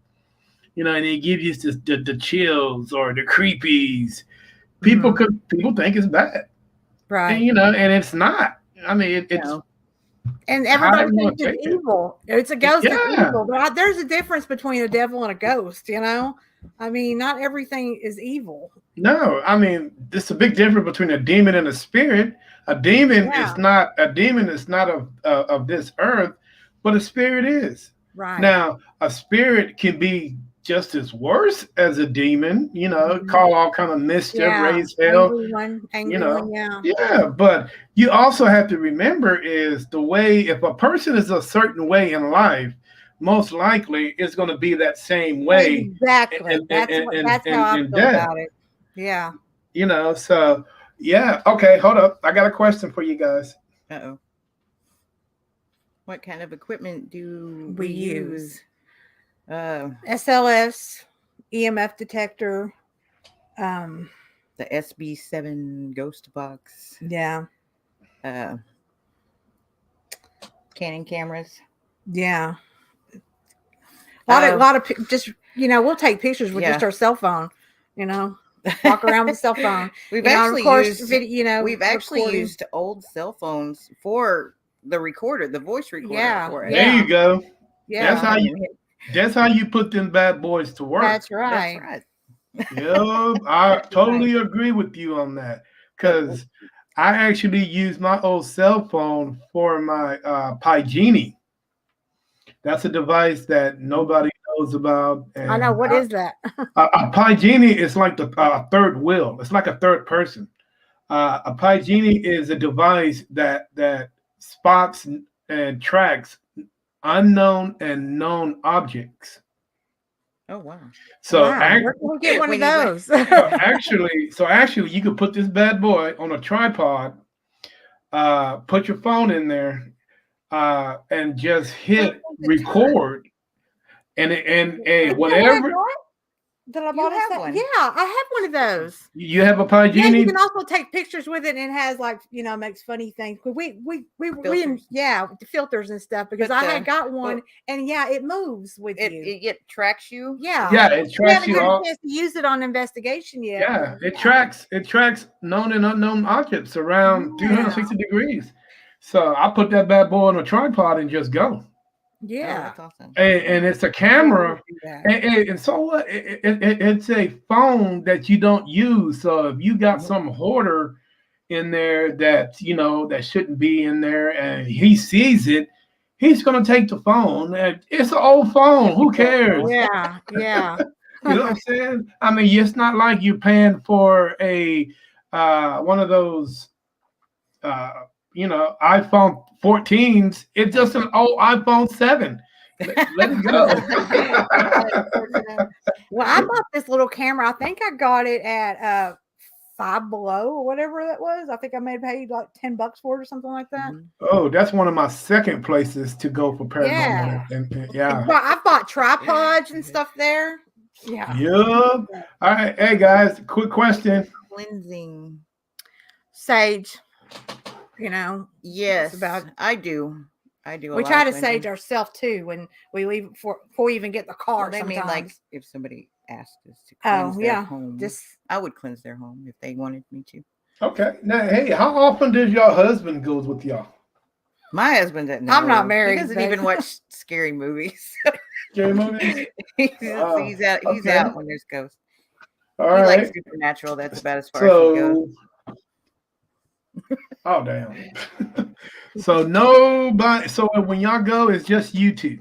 and it gives you the chills or the creepies, people think it's bad. Right. And, and it's not. I mean, it's. And everybody thinks it's evil. It's a ghost. Yeah. It's evil. But there's a difference between a devil and a ghost, I mean, not everything is evil. No, I mean, there's a big difference between a demon and a spirit. A demon is not of this earth, but a spirit is. Right. Now, a spirit can be just as worse as a demon, call all kind of mischief, raise hell. Angry one, yeah. Yeah, but you also have to remember is the way, if a person is a certain way in life, most likely it's going to be that same way. Exactly. That's how I feel about it. Yeah. So yeah. Okay, hold up. I got a question for you guys. Uh-oh. What kind of equipment do we use? SLS, EMF detector, the SB7 ghost box. Yeah. Canon cameras. Yeah. A lot of just we'll take pictures with just our cell phone. Walk around with a cell phone. We've actually used old cell phones for the recorder, the voice recorder. Yeah. For it. There you go. Yeah. That's how you put them bad boys to work. That's right. Yeah, I totally agree with you on that. Because I actually use my old cell phone for my Pygenie. That's a device that nobody knows about. And I know. What is that? A Pygenie is like the third wheel. It's like a third person. A Pygenie is a device that spots and tracks unknown and known objects. Oh wow! So where can we get one of those? so actually, you could put this bad boy on a tripod, put your phone in there, and just hit record, and whatever. That I bought one. Yeah, I have one of those. You have a Pygenie? Yeah, you can also take pictures with it, and it has makes funny things. We the filters and stuff because I had got one, and it moves with you. It tracks you. Yeah, it tracks you. We haven't had a chance to use it on investigation yet. Yeah, it tracks known and unknown objects around 360 degrees. So I put that bad boy on a tripod and just go. Yeah, that's awesome. And it's a camera, and so what? It's a phone that you don't use. So if you got some hoarder in there that that shouldn't be in there, and he sees it, he's gonna take the phone. And it's an old phone. Who cares? Yeah. You know what I'm saying? I mean, it's not like you're paying for a one of those iPhone 14s. It's just an old iPhone 7. Let it go. Well, I bought this little camera. I think I got it at Five Below or whatever that was. I think I may have paid like $10 for it or something like that. Oh, that's one of my second places to go for paranormal. I bought tripods and stuff there. Yeah. Yep. All right. Hey, guys, quick question. Cleansing. Sage, you know, Yes, about- I do. I do. we try to sage ourselves too when we leave before we even get in the car. They Sometimes. mean like if somebody asked us to cleanse Oh their yeah, home, just I would cleanse their home if they wanted me to. Okay. Now, hey, how often does your husband goes with y'all? My husband doesn't know. I'm not married, He doesn't but- even watch scary movies. Scary movies? he's, Wow. he's out. He's Okay. out when there's ghosts. All He right. likes supernatural. That's about as far as he goes. Oh damn. So nobody. So when y'all go, it's just you two.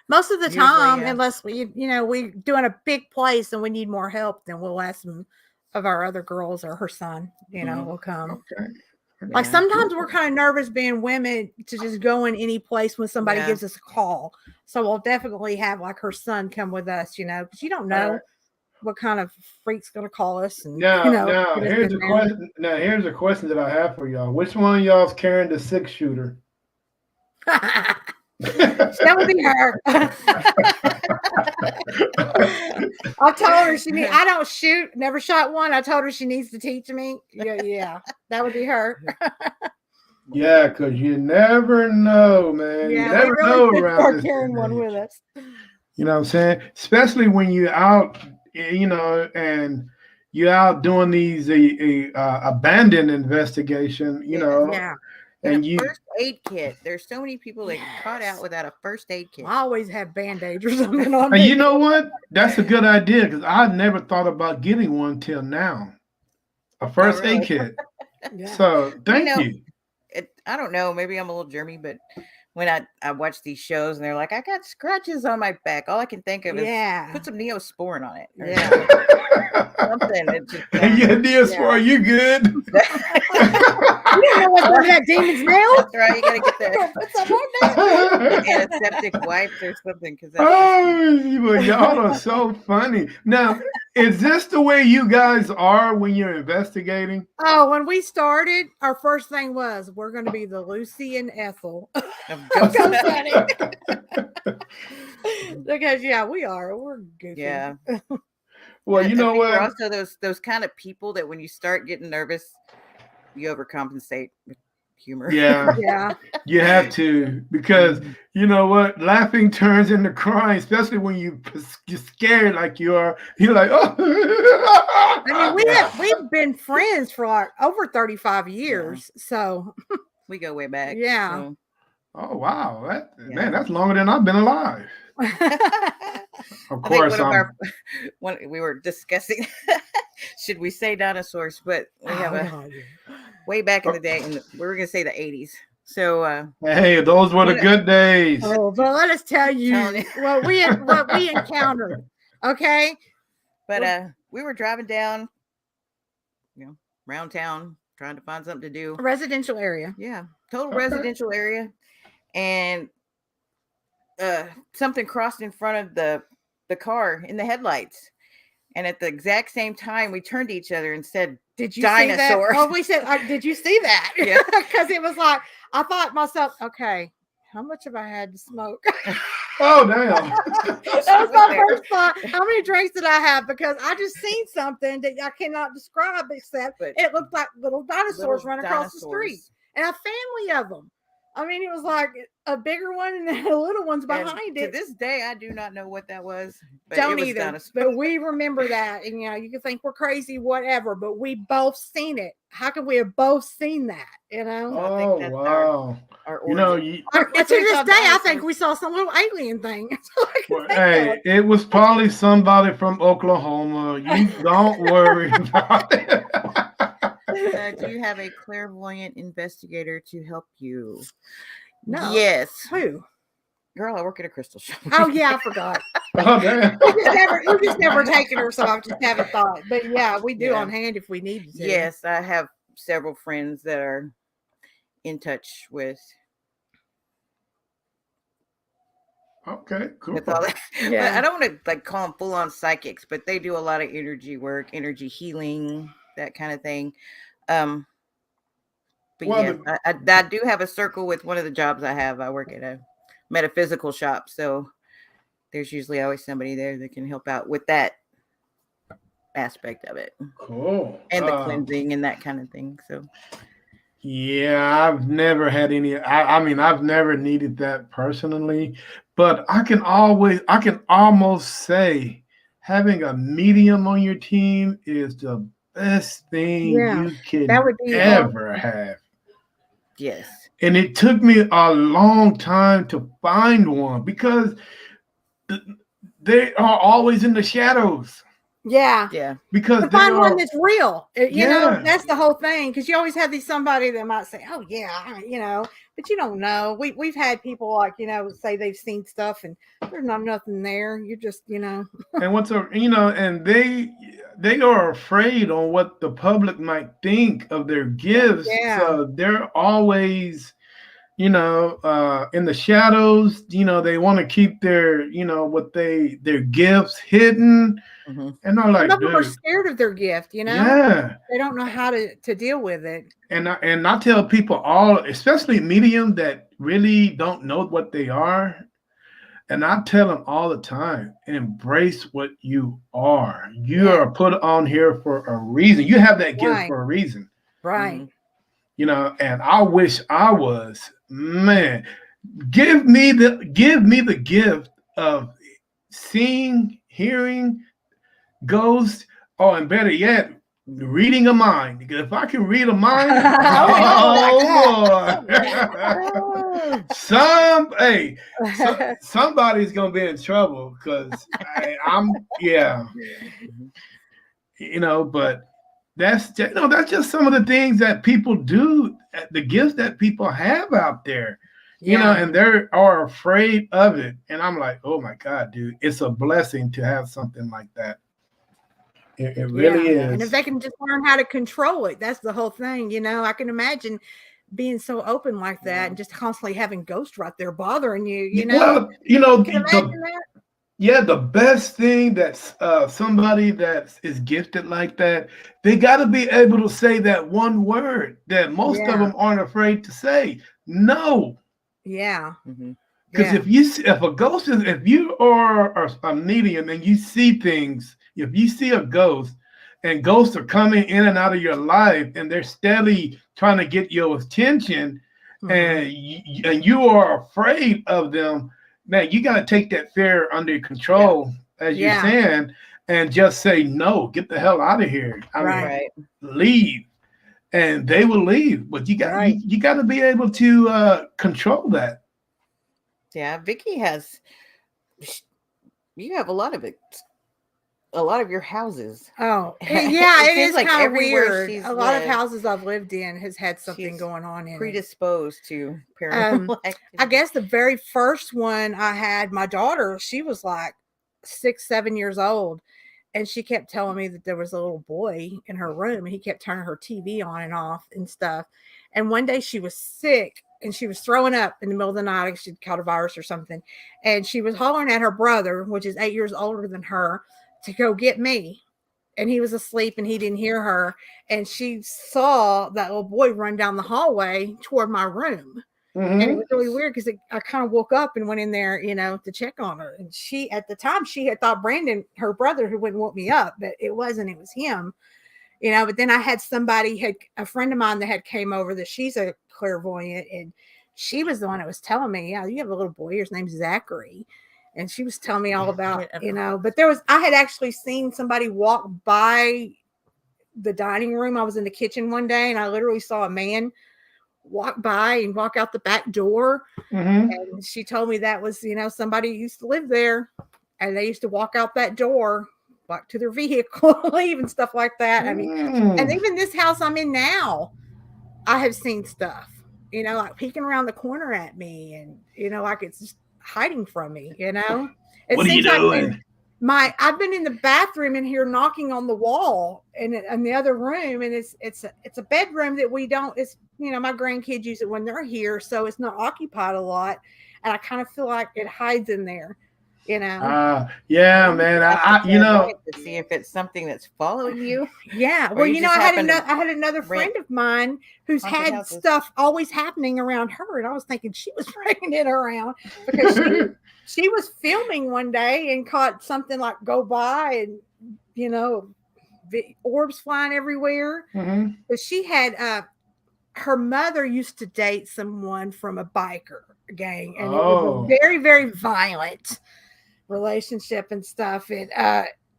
most of the Usually, time, yeah. unless we doing a big place and we need more help, then we'll ask some of our other girls or her son. Will come. Okay. Like Yeah. sometimes we're kind of nervous being women to just go in any place when somebody Yeah. gives us a call. So we'll definitely have like her son come with us, because you don't know Alright. what kind of freak's gonna call us. And, Now, put us here's in a there. question. Now, here's a question that I have for y'all. Which one of y'all's carrying the 6-shooter? That would be her. I told her I don't shoot, never shot one. I told her she needs to teach me. Yeah, that would be her. Yeah, because you never know, man. You Yeah, we never really know should around start this carrying day one and with age. us. You know what I'm saying? Especially when you're out, and you're out doing these abandoned investigation, Yeah. And and a you. first aid kit. There's so many people that get caught out without a first aid kit. I always have band-aids or something on And me. you know what? That's a good idea because I never thought about getting one till now. A first really? aid kit. Yeah. So thank you. I don't know. Maybe I'm a little germy, but when I watch these shows and they're like, I got scratches on my back, all I can think of is put some Neosporin on it. Or something. It just, Yeah, Neosporin, you good? You don't know what's under that demon's nail? That's right. You got to get there. Put some on there. Antiseptic wipes or something. Because Y'all are so funny. Now, is this the way you guys are when you're investigating? Oh, when we started, our first thing was we're going to be the Lucy and Ethel. Ghost hunting. Because we are. We're goofy. Yeah. Well, you know what? We're also those kind of people that when you start getting nervous, you overcompensate with humor. Yeah. Yeah. You have to, because you know what? Laughing turns into crying, especially when you're scared like you are. You're like, oh. I mean, we've been friends for like over 35 years. So we go way back. Yeah. So. Oh wow. Man, that's longer than I've been alive. Of course. We were discussing should we say dinosaurs, but we have way back in the day, and we were gonna say the 80s. So hey, those were the good days. Oh, but let us tell you what we encountered. Okay. But we were driving down, around town, trying to find something to do. A residential area. Yeah, total residential area. And something crossed in front of the car in the headlights. And at the exact same time, we turned to each other and said, "Did you dinosaur?" See that? Oh, we said, "Did you see that?" Yeah, because it was like I thought myself, okay, how much have I had to smoke? Oh damn! That was my first thought. How many drinks did I have? Because I just seen something that I cannot describe, except it looked like little dinosaurs running across the street, and a family of them. I mean, it was like a bigger one and then the little ones behind it. To this day, I do not know what that was. But Don't it was either. dinosaurs. But we remember that. And, you can think we're crazy, whatever, but we both seen it. How could we have both seen that, Oh, I think that's wow. Our to this day, I think we saw some little alien thing. Hey, it was probably somebody from Oklahoma. You don't worry about it. Do you have a clairvoyant investigator to help you? No. Yes. Who? Girl, I work at a crystal shop. Oh yeah, I forgot. Oh damn. We just never taken her, so I just haven't thought. But yeah, we do on hand if we need to. Yes, I have several friends that are in touch with. Okay, cool. With all that. Yeah. But I don't want to call them full-on psychics, but they do a lot of energy work, energy healing, that kind of thing. But I do have a circle with one of the jobs I have. I work at a metaphysical shop, so there's usually always somebody there that can help out with that aspect of it. Cool. And the cleansing and that kind of thing. So Yeah, I've never had any. I mean, I've never needed that personally, but I can almost say having a medium on your team is the best thing Yeah, you that can would be ever awesome. have. yes. And it took me a long time to find one because th- they are always in the shadows Yeah. Yeah. because To they find one are, that's real, yeah. that's the whole thing. Because you always have these somebody that might say, "Oh yeah," but you don't know. We've had people like say they've seen stuff and there's not nothing there. You just And and they are afraid on what the public might think of their gifts, yeah, so they're always in the shadows. They want to keep their gifts hidden, Hmm. and I'm some like, of them are dude, scared of their gift. yeah. They don't know how to deal with it. And I tell people, all especially medium that really don't know what they are. And I tell them all the time, embrace what you are. You Yeah, are put on here for a reason. You have that gift right, for a reason. right. And I wish I was, man, give me the gift of seeing, hearing, ghosts, and better yet, reading a mind. Because if I can read a mind, Oh, we all like oh boy. that. Hey, somebody's gonna be in trouble because I'm yeah, but that's just some of the things that people do, the gifts that people have out there, Yeah, and they are afraid of it. And I'm like, oh my God, dude, it's a blessing to have something like that. It really yeah. And if is. they can just learn how to control it, that's the whole thing. I can imagine being so open like that and just constantly having ghosts right there bothering you. Well, Can you imagine that? yeah, the best thing that's somebody that is gifted like that, they got to be able to say that one word that most of Yeah, them aren't afraid to say. No, yeah, Hmm. because yeah, if you are a medium and you see things, if you see a ghost, and ghosts are coming in and out of your life, and they're steadily trying to get your attention, hmm, and you are afraid of them, man, you got to take that fear under Yeah. control, as you're yeah, saying, and just say no, get the hell out of here. I mean, right, Right. leave, and they will leave. But you got right. you got to be able to control that. Yeah. Vicky has, you have a lot of it. A lot of your houses. Oh, yeah, It it seems is like kind of everywhere weird. she's A lot of lived, houses I've lived in has had something she's going on in it. predisposed to Um, paranormal I activity. guess the very first one I had, my daughter, she was like 6, 7 years old. And she kept telling me that there was a little boy in her room and he kept turning her TV on and off and stuff. And one day she was sick and she was throwing up in the middle of the night. Like she'd caught a virus or something. And she was hollering at her brother, which is 8 years older than her, to go get me. And he was asleep and he didn't hear her. And she saw that little boy run down the hallway toward my room. And it Mm-hmm. was really weird because I kind of woke up and went in there, to check on her. And she, at the time, she had thought Brandon, her brother, who wouldn't woke me up, but it wasn't. It was him, But then I had a friend of mine that had came over that she's a clairvoyant, and she was the one that was telling me, yeah, you have a little boy. His name's Zachary. And she was telling me all about, but I had actually seen somebody walk by the dining room. I was in the kitchen one day and I literally saw a man walk by and walk out the back door. Mm-hmm. And she told me that was, somebody used to live there and they used to walk out that door, walk to their vehicle, leave and stuff like that. I mean, and Mm. even this house I'm in now, I have seen stuff, like peeking around the corner at me and, like it's just hiding from me, It What are you seems like doing? I've been in the bathroom in here knocking on the wall in the other room, and it's a bedroom that we don't. It's my grandkids use it when they're here, so it's not occupied a lot, and I kind of feel like it hides in there. Yeah, man. To see if it's something that's following you. Yeah. Or Well, you I just had happen to I had another friend rent of mine who's haunted had houses. stuff always happening around her, and I was thinking she was bringing it around because she was filming one day and caught something like go by, and orbs flying everywhere. Mhm. But she had her mother used to date someone from a biker gang, and it was Oh. a very, very violent relationship and stuff. And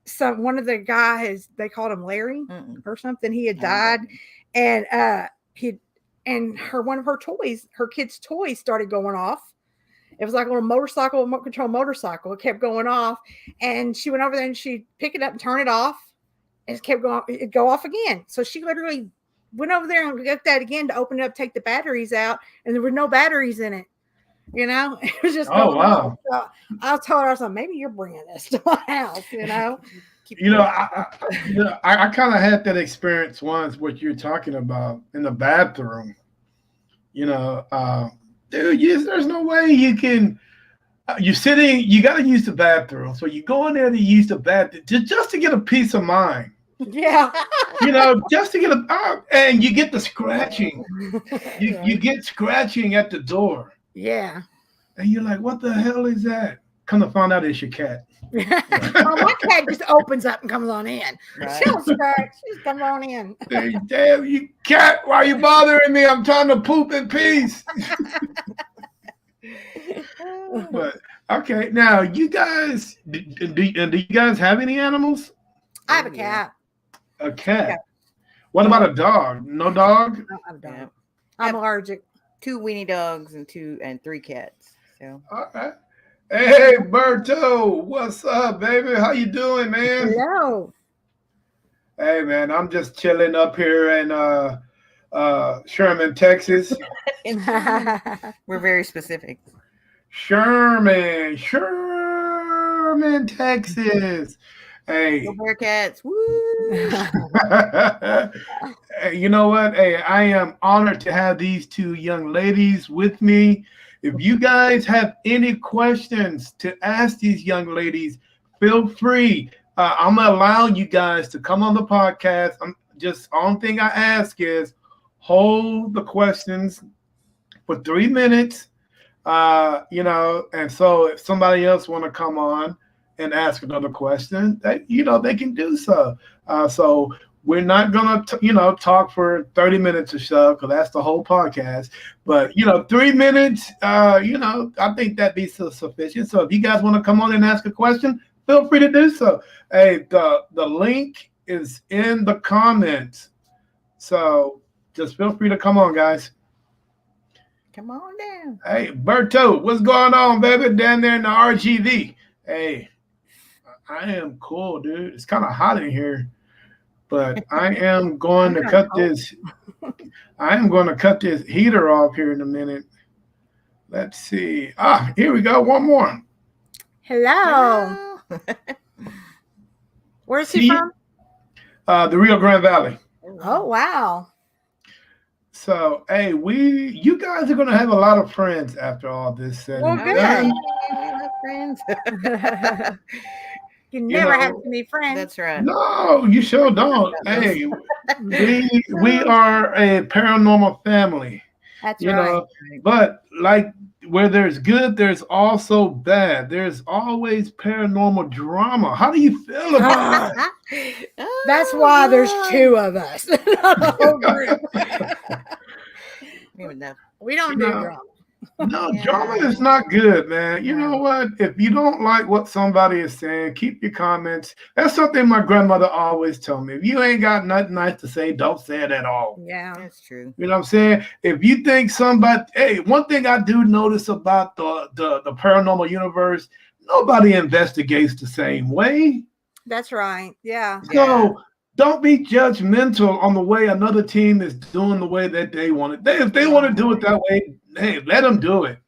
so one of the guys, they called him Larry or something, he had died, and one of her toys, her kid's toys, started going off. It was like a little motorcycle, remote control motorcycle. It kept going off, and she went over there and she'd pick it up and turn it off, and it kept going. It'd go off again. So she literally went over there and got that again to open it up, take the batteries out, and there were no batteries in it. It was just going wow. on. So I told her, I was like, maybe you're bringing this to my house. I kind of had that experience once. What you're talking about in the bathroom. Dude, there's no way you can. You're sitting. You got to use the bathroom, so you go in there to use the bathroom just to get a peace of mind. Yeah. Just to get and you get the scratching. You get scratching at the door. Yeah. And you're like, what the hell is that? Come to find out it's your cat. My cat just opens up and comes on in. Right. She'll scratch. She comes on in. Hey, damn, you cat, why are you bothering me? I'm trying to poop in peace. But okay, now you guys, do you guys have any animals? I have a cat. A cat. What about a dog? No dog? No, I'm allergic. 2 weenie dogs and 3 cats. So. All right. Hey, Berto, what's up, baby? How you doing, man? Hello. Hey, man, I'm just chilling up here in Sherman, Texas. We're very specific. Sherman, Texas. Hey. Go Bearcats. Woo! Hey, you know what? Hey, I am honored to have these 2 young ladies with me. If you guys have any questions to ask these young ladies, feel free. I'm going to allow you guys to come on the podcast. Only thing I ask is hold the questions for 3 minutes. And so if somebody else want to come on and ask another question, they can do so. So we're not gonna talk for 30 minutes or so, because that's the whole podcast. But 3 minutes, I think that'd be sufficient. So if you guys want to come on and ask a question, feel free to do so. Hey, the link is in the comments. So just feel free to come on, guys. Come on down. Hey, Berto, what's going on, baby? Down there in the RGV. Hey, I am cool, dude. It's kind of hot in here, but I am going to cut this. I am going to cut this heater off here in a minute. Let's see. Here we go. One more. Hello. Where's he from? The Rio Grande Valley. Oh, wow. So, hey, you guys are going to have a lot of friends after all this said and done. Friends. You never have too many friends. That's right. No, you sure don't. Hey, we are a paranormal family. That's right. But like where there's good, there's also bad. There's always paranormal drama. How do you feel about it? That's why there's 2 of us. We don't do drama. No, drama is not good, man. You know what? If you don't like what somebody is saying, keep your comments. That's something my grandmother always told me. If you ain't got nothing nice to say, don't say it at all. Yeah, that's true. You know what I'm saying? If you think one thing I do notice about the paranormal universe, nobody investigates the same way. That's right. Yeah. So don't be judgmental on the way another team is doing the way that they want it. If they want to do it that way, hey, let them do it.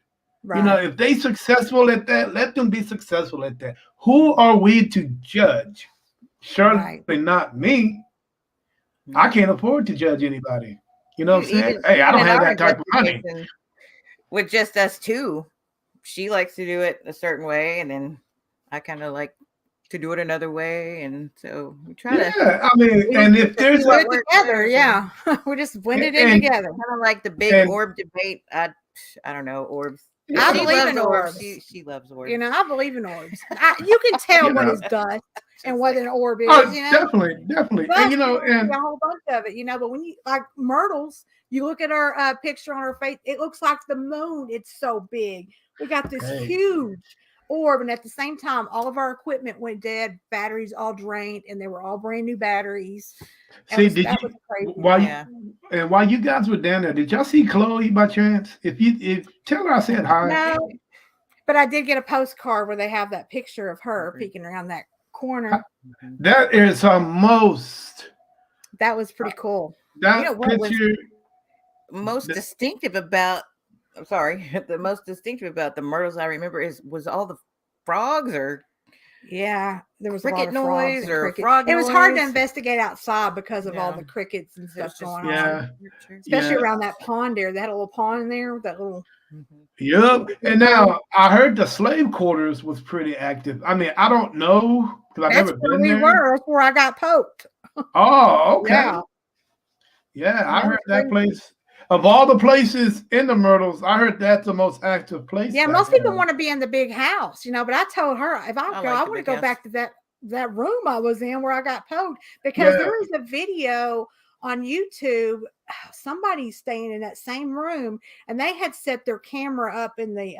Right. If they successful at that, let them be successful at that. Who are we to judge? Surely not me. I can't afford to judge anybody. You know what I'm saying? Hey, I don't have that type of money. With just us 2, she likes to do it a certain way, and then I kind of like to do it another way, and so we try to. Yeah, I mean, and if to there's see what a works Together, better, so- yeah. We just blended in and together. Kind of like the big and orb debate. I don't know orbs. I She believe loves in orbs. orbs. She loves orbs. You know, I believe in orbs. You can tell you what know, is dust and Just what like- an orb is. oh, You know, definitely, and dust, you know, you don't and see a whole bunch of it. You know, but when you like myrtles, you look at our picture on her face. It looks like the moon. It's so big. We got this hey, huge orb, and at the same time, all of our equipment went dead. Batteries all drained, and they were all brand new batteries. see, did That you was crazy. while Yeah. and while you guys were down there, did y'all see Chloe by chance? If tell her I said hi. No, but I did get a postcard where they have that picture of her peeking around that corner. That is her most That was pretty cool. that You know what was picture. most distinctive about? I'm sorry. The most distinctive about the myrtles I remember was all the frogs or Yeah, there was a lot cricket of frogs noise and or crickets. frog It was hard to noise. investigate outside because of all Yeah. the crickets and It was stuff just going on. Yeah, Especially yeah, around that pond there. They had a little pond in there, that little yep. And now I heard the slave quarters was pretty active. I mean, I don't know because I've that's never where been we there. were. That's where I got poked. Oh, okay. Yeah. Yeah, I That was heard that crazy. place. Of all the places in the Myrtles, I heard that's the most active place Yeah, back most people there. want to be in the big house, you know, but I told her if I I go, like I the want to big go house. back to that room I was in where I got poked because Yeah. there is a video on YouTube. Somebody's staying in that same room and they had set their camera up in the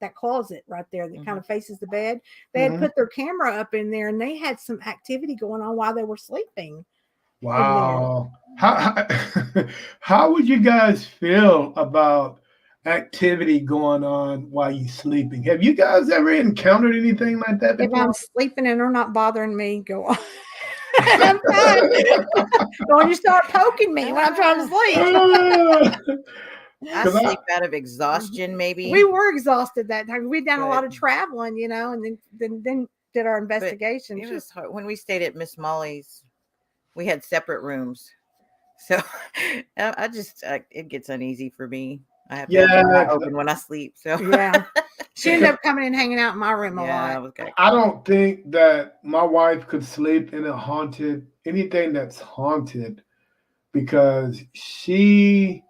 that closet right there that kind of faces the bed. They had Mhm. put their camera up in there and they had some activity going on while they were sleeping. Wow. How would you guys feel about activity going on while you're sleeping? Have you guys ever encountered anything like that If I'm before? sleeping and they're not bothering me, go on. I'm fine. Don't you start poking me when I'm trying to sleep. I 'Cause sleep out of exhaustion, maybe. We were exhausted that time. We'd done a lot But- of traveling, you know, and then did our but investigation. it was hard. When we stayed at Miss Molly's, we had separate rooms, so I just it gets uneasy for me. I have to have the Yeah, door open when I sleep. So Yeah. She ended up coming and hanging out in my room a yeah, I lot. was good. I don't think that my wife could sleep in a haunted anything that's haunted because she's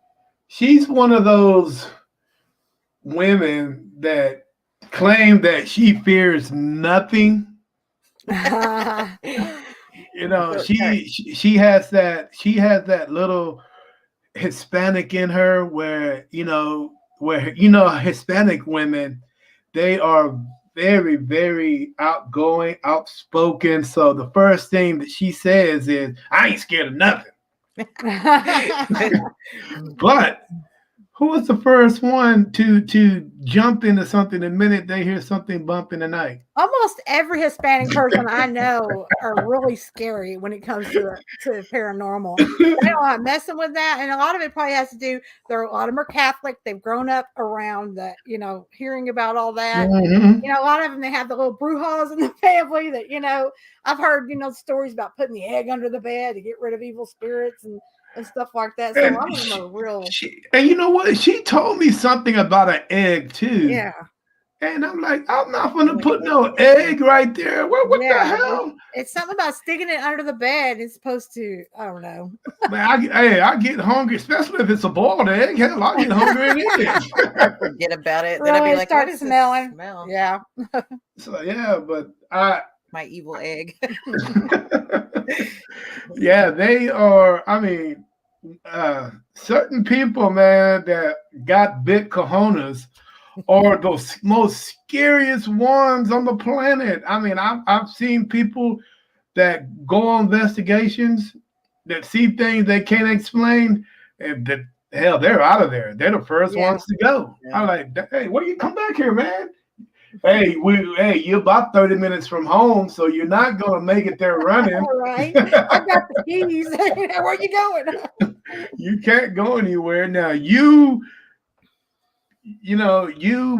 one of those women that claim that she fears nothing. You know, she has that little Hispanic in her where Hispanic women, they are very, very outgoing, outspoken. So the first thing that she says is, I ain't scared of nothing. But who was the first one to jump into something the minute they hear something bump in the night? Almost every Hispanic person I know are really scary when it comes to paranormal. They don't like messing with that, and a lot of it probably has to do. A lot of them are Catholic. They've grown up around the, hearing about all that. Mhm. A lot of them, they have the little brujas in the family that, I've heard, stories about putting the egg under the bed to get rid of evil spirits and stuff like that. So a lot of them are real. And you know what? She told me something about an egg too. Yeah. And I'm like, I'm not gonna put no egg right there. What the hell? It's something about sticking it under the bed. It's supposed to, I don't know. Man, I get hungry, especially if it's a boiled egg. Hell, I get hungry again. I forget about it. Then I'd be like, start what is smelling. this smell? Yeah. So yeah, but My evil egg. yeah, they are. I mean, certain people, man, that got big cojones are the most scariest ones on the planet. I mean, I've seen people that go on investigations that see things they can't explain, and that hell, they're out of there. They're the first ones to go. Yeah. I'm like, hey, what do you come back here, man? Hey, you're about 30 minutes from home, so you're not gonna make it there running. All right. I got the keys. Where you going? You can't go anywhere. Now you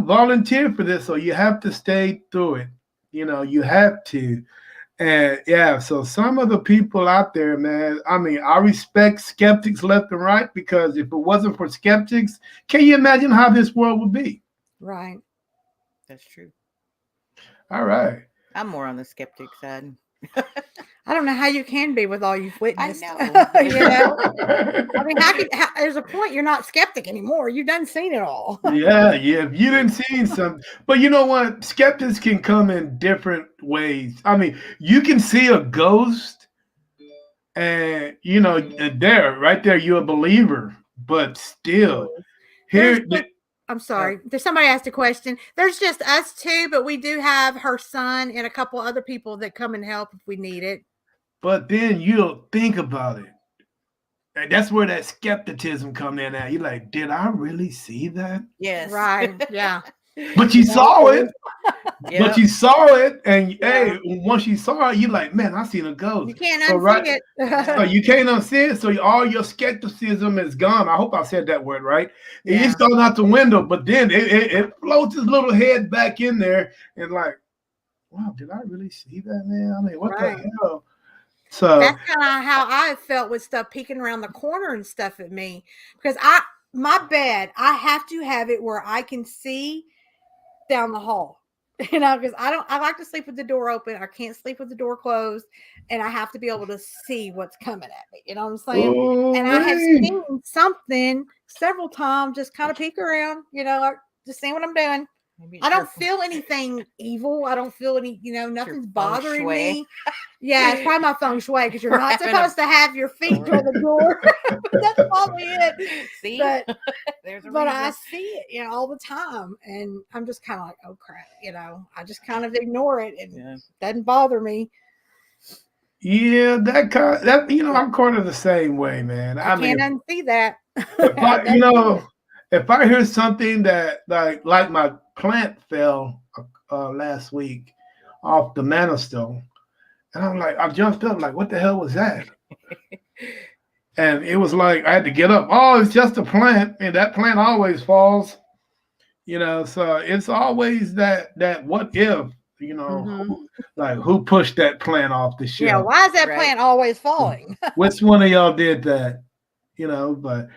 volunteer for this, so you have to stay through it. You have to. And yeah, so some of the people out there, man, I mean, I respect skeptics left and right, because if it wasn't for skeptics, can you imagine how this world would be? Right. That's true. All right. I'm more on the skeptic side. I don't know how you can be with all you've witnessed. know. You know, I mean, there's a point you're not skeptic anymore. You've done seen it all. Yeah, yeah. If you didn't see some, but you know what? Skeptics can come in different ways. I mean, you can see a ghost, and there, right there, you're a believer. But still, There's here, I'm sorry. There's somebody asked a question. There's just us two, but we do have her son and a couple other people that come and help if we need it. but then you'll think about it. And that's where that skepticism come in at. You're like, did I really see that? Yes. Right. Yeah. But you saw it. Yep. But you saw it, and Yeah. hey, once you saw it, you're like, man, I seen a ghost. You can't So, unsee right, so it. you can't unsee it. So all your skepticism is gone. I hope I said that word right. Yeah. It's gone out the window, but then it floats his little head back in there, and like, wow, did I really see that, man? I mean, what Right. the hell? So That's kind of how I felt with stuff peeking around the corner and stuff at me, because my bed, I have to have it where I can see down the hall. Because I like to sleep with the door open. I can't sleep with the door closed, and I have to be able to see what's coming at me. You know what I'm saying? And I have seen something several times, just kind of peek around, just seeing what I'm doing. Maybe I don't feel anything evil. I don't feel any, nothing's bothering me. Yeah, it's probably my feng shui, because you're not supposed to have your feet toward the door. But that's probably it. See, But there's a but I reason. see it, all the time, and I'm just kind of like, oh crap, I just kind of ignore it, and it doesn't bother me. yeah, that I'm kind of the same way, man. I mean, can't unsee that. if I hear something that like my plant fell last week off the mantelstone, and I'm like, I jumped up like, what the hell was that? And it was like I had to get up. Oh, it's just a plant, and that plant always falls. So it's always that what if, who pushed that plant off the shelf? Yeah, why is that plant always falling? Which one of y'all did that? But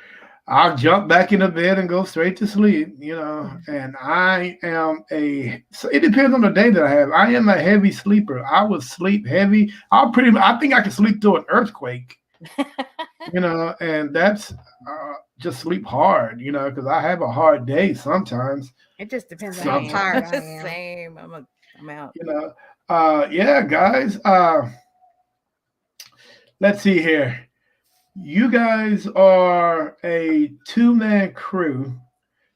I'll jump back in the bed and go straight to sleep, and I am so it depends on the day that I have. I am a heavy sleeper. I will sleep heavy. I think I can sleep through an earthquake, and that's just sleep hard, because I have a hard day sometimes. It just depends on how tired I am. Same. I'm out. Yeah, guys. Let's see here. You guys are a 2-man crew,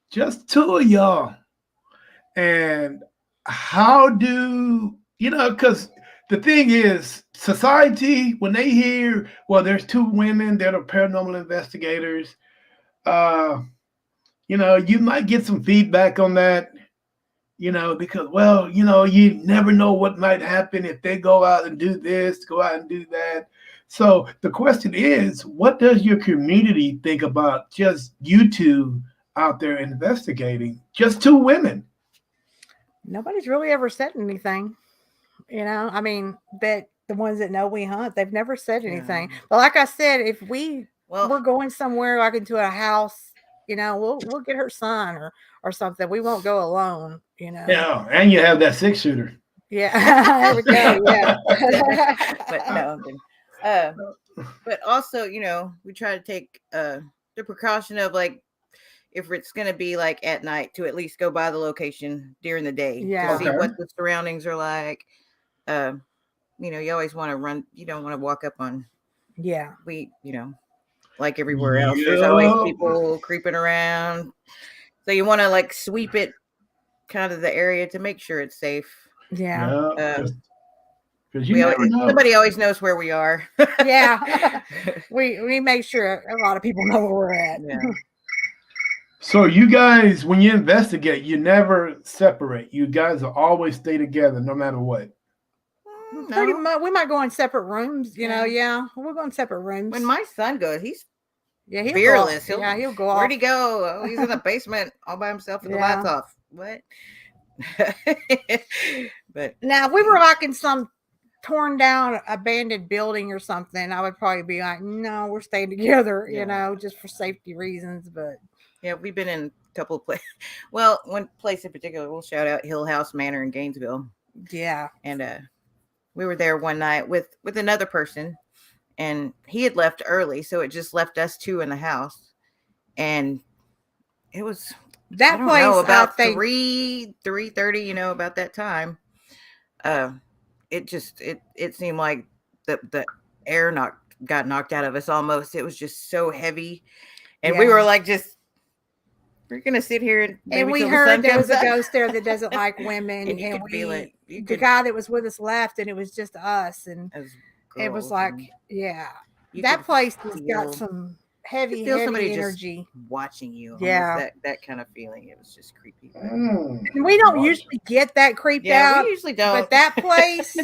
just 2 of y'all. And how do, because the thing is, society, when they hear, well, there's 2 women that are paranormal investigators, you might get some feedback on that, because, well, you never know what might happen if they go out and do this, go out and do that. So the question is, what does your community think about just you 2 out there investigating? Just 2 women. Nobody's really ever said anything. I mean, that the ones that know we hunt, they've never said anything. But like I said, if we're going somewhere, like into a house, we'll get her son or something. We won't go alone, Yeah, and you have that 6-shooter. Yeah, there we go. Yeah. But no. But also, we try to take the precaution of, like, if it's going to be like at night, to at least go by the location during the day to see what the surroundings are like. You always want to run. You don't want to walk up on. Yeah. Like everywhere else, there's always people creeping around. So you want to like sweep it, kind of the area, to make sure it's safe. Yeah. Somebody always knows where we are. Yeah. We make sure a lot of people know where we're at. Yeah. So you guys, when you investigate, you never separate. You guys will always stay together no matter what. Pretty much. We might go in separate rooms, Yeah, we'll go in separate rooms. When my son goes, he's he'll fearless. He'll go off. Where'd he go? Oh, he's in the basement all by himself with the lights off. What? But now, if we were like in some torn down abandoned building or something, I would probably be like, no, we're staying together, just for safety reasons. But yeah, we've been in a couple of places. Well, one place in particular, we'll shout out Hill House Manor in Gainesville. Yeah. And we were there one night with another person, and he had left early, so it just left us two in the house. And it was That I don't place, know, about I think, 3:30, you know, about that time. It seemed like the air got knocked out of us almost. It was just so heavy. And we Yeah. were like, we're gonna sit here and maybe we till the heard sun there was comes a up. ghost there that doesn't like women, And you could feel it. The guy that was with us left, and it was just us, and As it was girls, like, and yeah, you that could place has feel- got some you could heavy feel somebody energy. just watching you. Almost Yeah. that kind of feeling. It was just creepy. And we don't usually get that creeped out. We usually don't. But that place,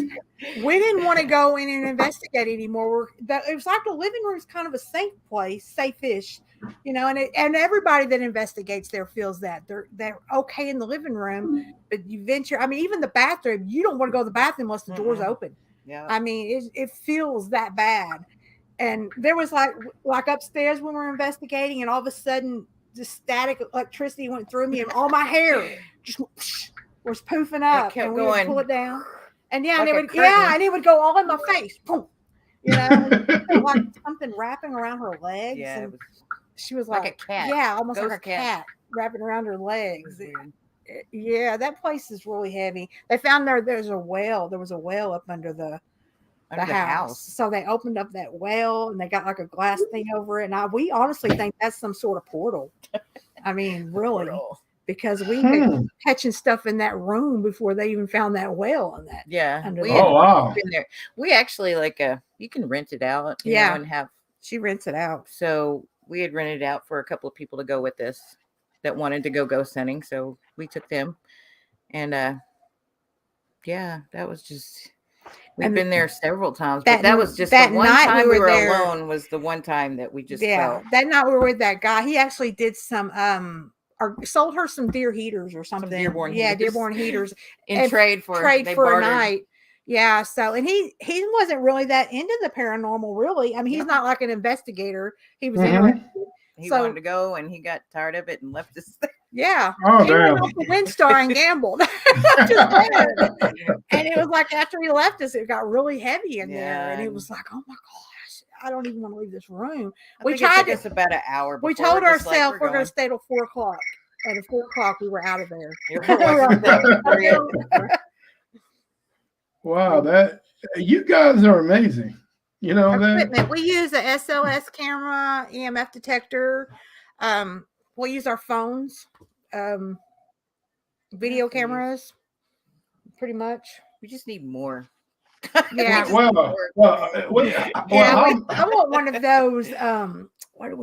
we didn't want to go in and investigate anymore. It was like the living room is kind of a safe place, safe-ish, you know. And everybody that investigates there feels that they're okay in the living room, but you venture. I mean, even the bathroom, you don't want to go to the bathroom unless the door's open. Yeah. I mean, it feels that bad. And there was like upstairs when we were investigating, and all of a sudden, the static electricity went through me, and all my hair just was poofing up, and we would pull it down, and and it would go all in my face, boom, you know, like something wrapping around her legs. Yeah, and she was like a cat. Yeah, almost Ghost like a cat wrapping around her legs. Yeah, that place is really heavy. They found there's a well. There was a well up under the house. So they opened up that well, and they got like a glass thing over it. And we honestly think that's some sort of portal. I mean, really, because we been catching stuff in that room before they even found that well on that. Yeah. Wow. Been there. We actually you can rent it out. You know, and she rents it out. So we had rented it out for a couple of people to go with us that wanted to go ghost hunting. So we took them, and that was just. We've been there several times, but that was just the one time we were alone. Was the one time that we just felt. That night we were with that guy. He actually did some or sold her some deer heaters or something. Some Dearborn heaters in trade for a night. Yeah. So, and he wasn't really that into the paranormal, really. I mean, he's not like an investigator. He was interested. He wanted to go, and he got tired of it and left us there. Yeah. Oh, he damn. went off the WinStar and gambled. And it was like after he left us, it got really heavy in there. And it was like, oh my gosh, I don't even want to leave this room. We tried this about an hour. We told ourselves we're going to stay till 4:00. And at 4:00, we were out of there. Wow, you guys are amazing. You know equipment. We use a SLS camera, EMF detector. We use our phones, video cameras, pretty much. We just need more. Yeah. I want one of those. We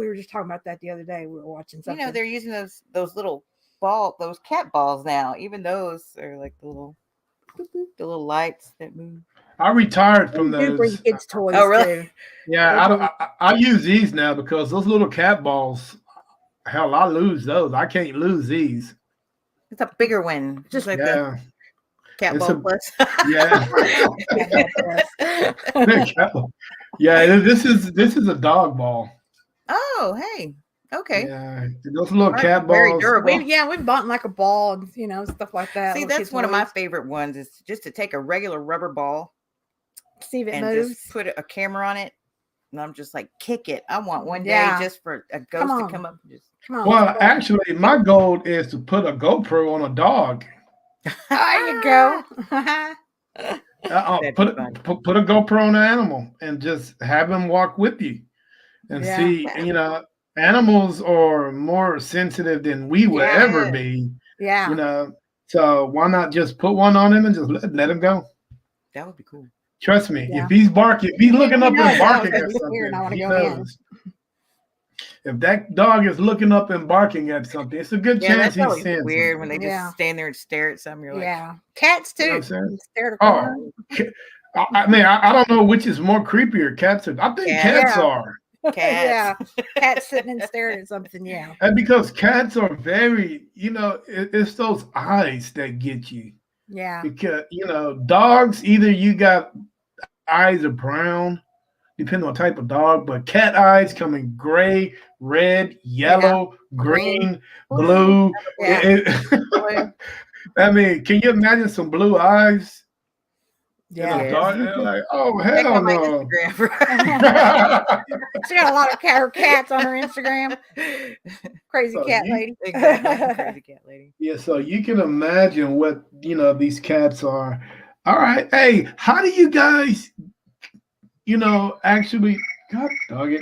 were just talking about that the other day. We were watching something. You know, they're using those little those cat balls now. Even those are like the little lights that move. I retired from those. Bring kids' toys. Oh, really? Too. Yeah, I use these now because those little cat balls. Hell, I lose those. I can't lose these. It's a bigger one, just like the cat ball plus. Yeah. This is a dog ball. Oh, hey. Okay. Yeah, those little cat balls. Very durable. We've bought like a ball and stuff like that. See, that's one of my favorite ones. Is just to take a regular rubber ball, see if it moves, just put a camera on it, and I'm just like, kick it. I want one day just for a ghost to come up and just. Well, actually, my goal is to put a GoPro on a dog. There you go. Put a GoPro on an animal and just have him walk with you and see. You know, animals are more sensitive than we will ever be. Yeah. You know, so why not just put one on him and just let him go? That would be cool. Trust me, if he's barking, if he's looking up and barking at something, he knows. If that dog is looking up and barking at something, it's a good chance he's seeing. Weird when they just stand there and stare at something. You're like, cats too. You know what I'm stare at a corner. I mean, I don't know which is more creepier. Cats are. I think cats are. Cats. Cats sitting and staring at something. Yeah. And because cats are very, it's those eyes that get you. Yeah. Because dogs, either you got eyes are brown, depending on type of dog, but cat eyes come in gray, red, yellow, green, blue. Yeah. I mean, can you imagine some blue eyes? In a Yeah. dark, they're like, oh Check hell out my no. Instagram. She got a lot of cats on her Instagram. Crazy So cat you- lady. Exactly. Crazy cat lady. Yeah, so you can imagine what these cats are. All right, hey, how do you guys, actually? God dog it!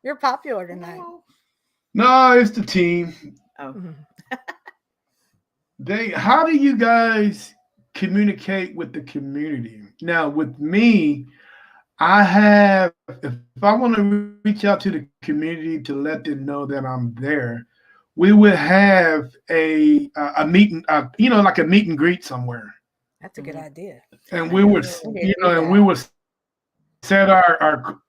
You're popular tonight. No, it's the team. Oh. How do you guys communicate with the community? Now, with me, if I want to reach out to the community to let them know that I'm there, we would have a meeting, like a meet and greet somewhere, That's a good idea. and we would, and we would set our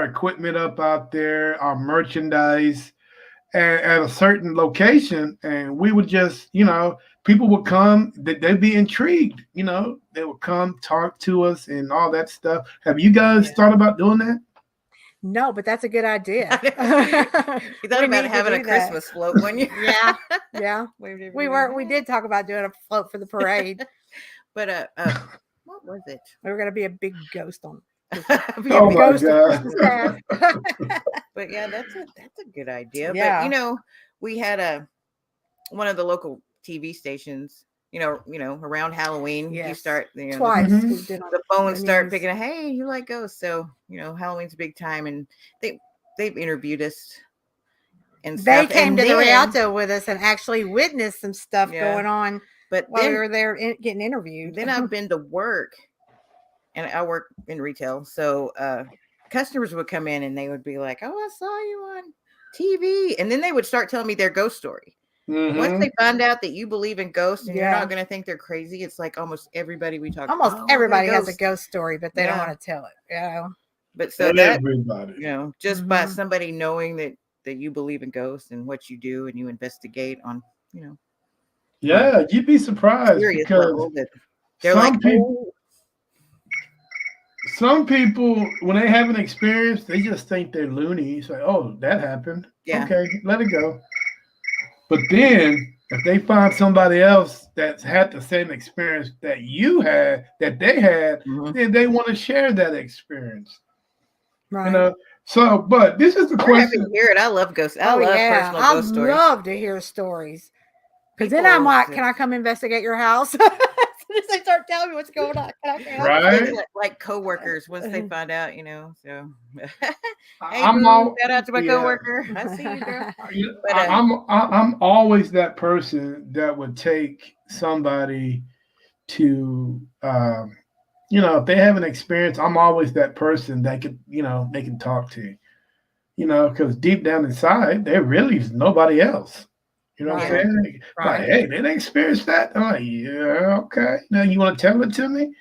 equipment up out there, our merchandise, at a certain location, and we would just, people would come, they'd be intrigued, they would come talk to us and all that stuff. Have you guys thought about doing that? No, but that's a good idea. You thought about having a Christmas float, wouldn't you? Yeah. We did talk about doing a float for the parade. But what was it? We were going to be a big ghost on. Oh my God. But yeah, that's a good idea. Yeah. But we had one of the local TV stations, around Halloween. You start twice. The phones start picking up, hey, you like ghosts. So, Halloween's a big time, and they've interviewed us and stuff. They came to the Rialto with us and actually witnessed some stuff going on. But while we were there getting interviewed. Then I've been to work, and I work in retail. So customers would come in and they would be like, oh, I saw you on TV. And then they would start telling me their ghost story. Mm-hmm. Once they find out that you believe in ghosts and you're not going to think they're crazy, it's like almost everybody we talk to. Everybody has a ghost story, but they don't want to tell it. But so everybody. Just by somebody knowing that you believe in ghosts and what you do and you investigate on, Yeah, you'd be surprised because they're like, some people, when they have an experience, they just think they're loony. It's like, oh, that happened. Yeah. Okay, let it go. But then if they find somebody else that's had the same experience that they had, then they want to share that experience. Right. So, but this is the question. I hear it. I love ghosts. I love personal ghost stories. I love to hear stories. Because then I'm like, can I come investigate your house? As soon as they start telling me what's going on, right? Like coworkers, once they find out, So, hey, shout out to my coworker. I see you, girl. But, I'm always that person that would take somebody to, if they have an experience, I'm always that person that could, they can talk to, because deep down inside, there really is nobody else. You know what I'm saying? Right. Like, hey, did they experience that? I'm like, yeah, okay. Now you want to tell it to me?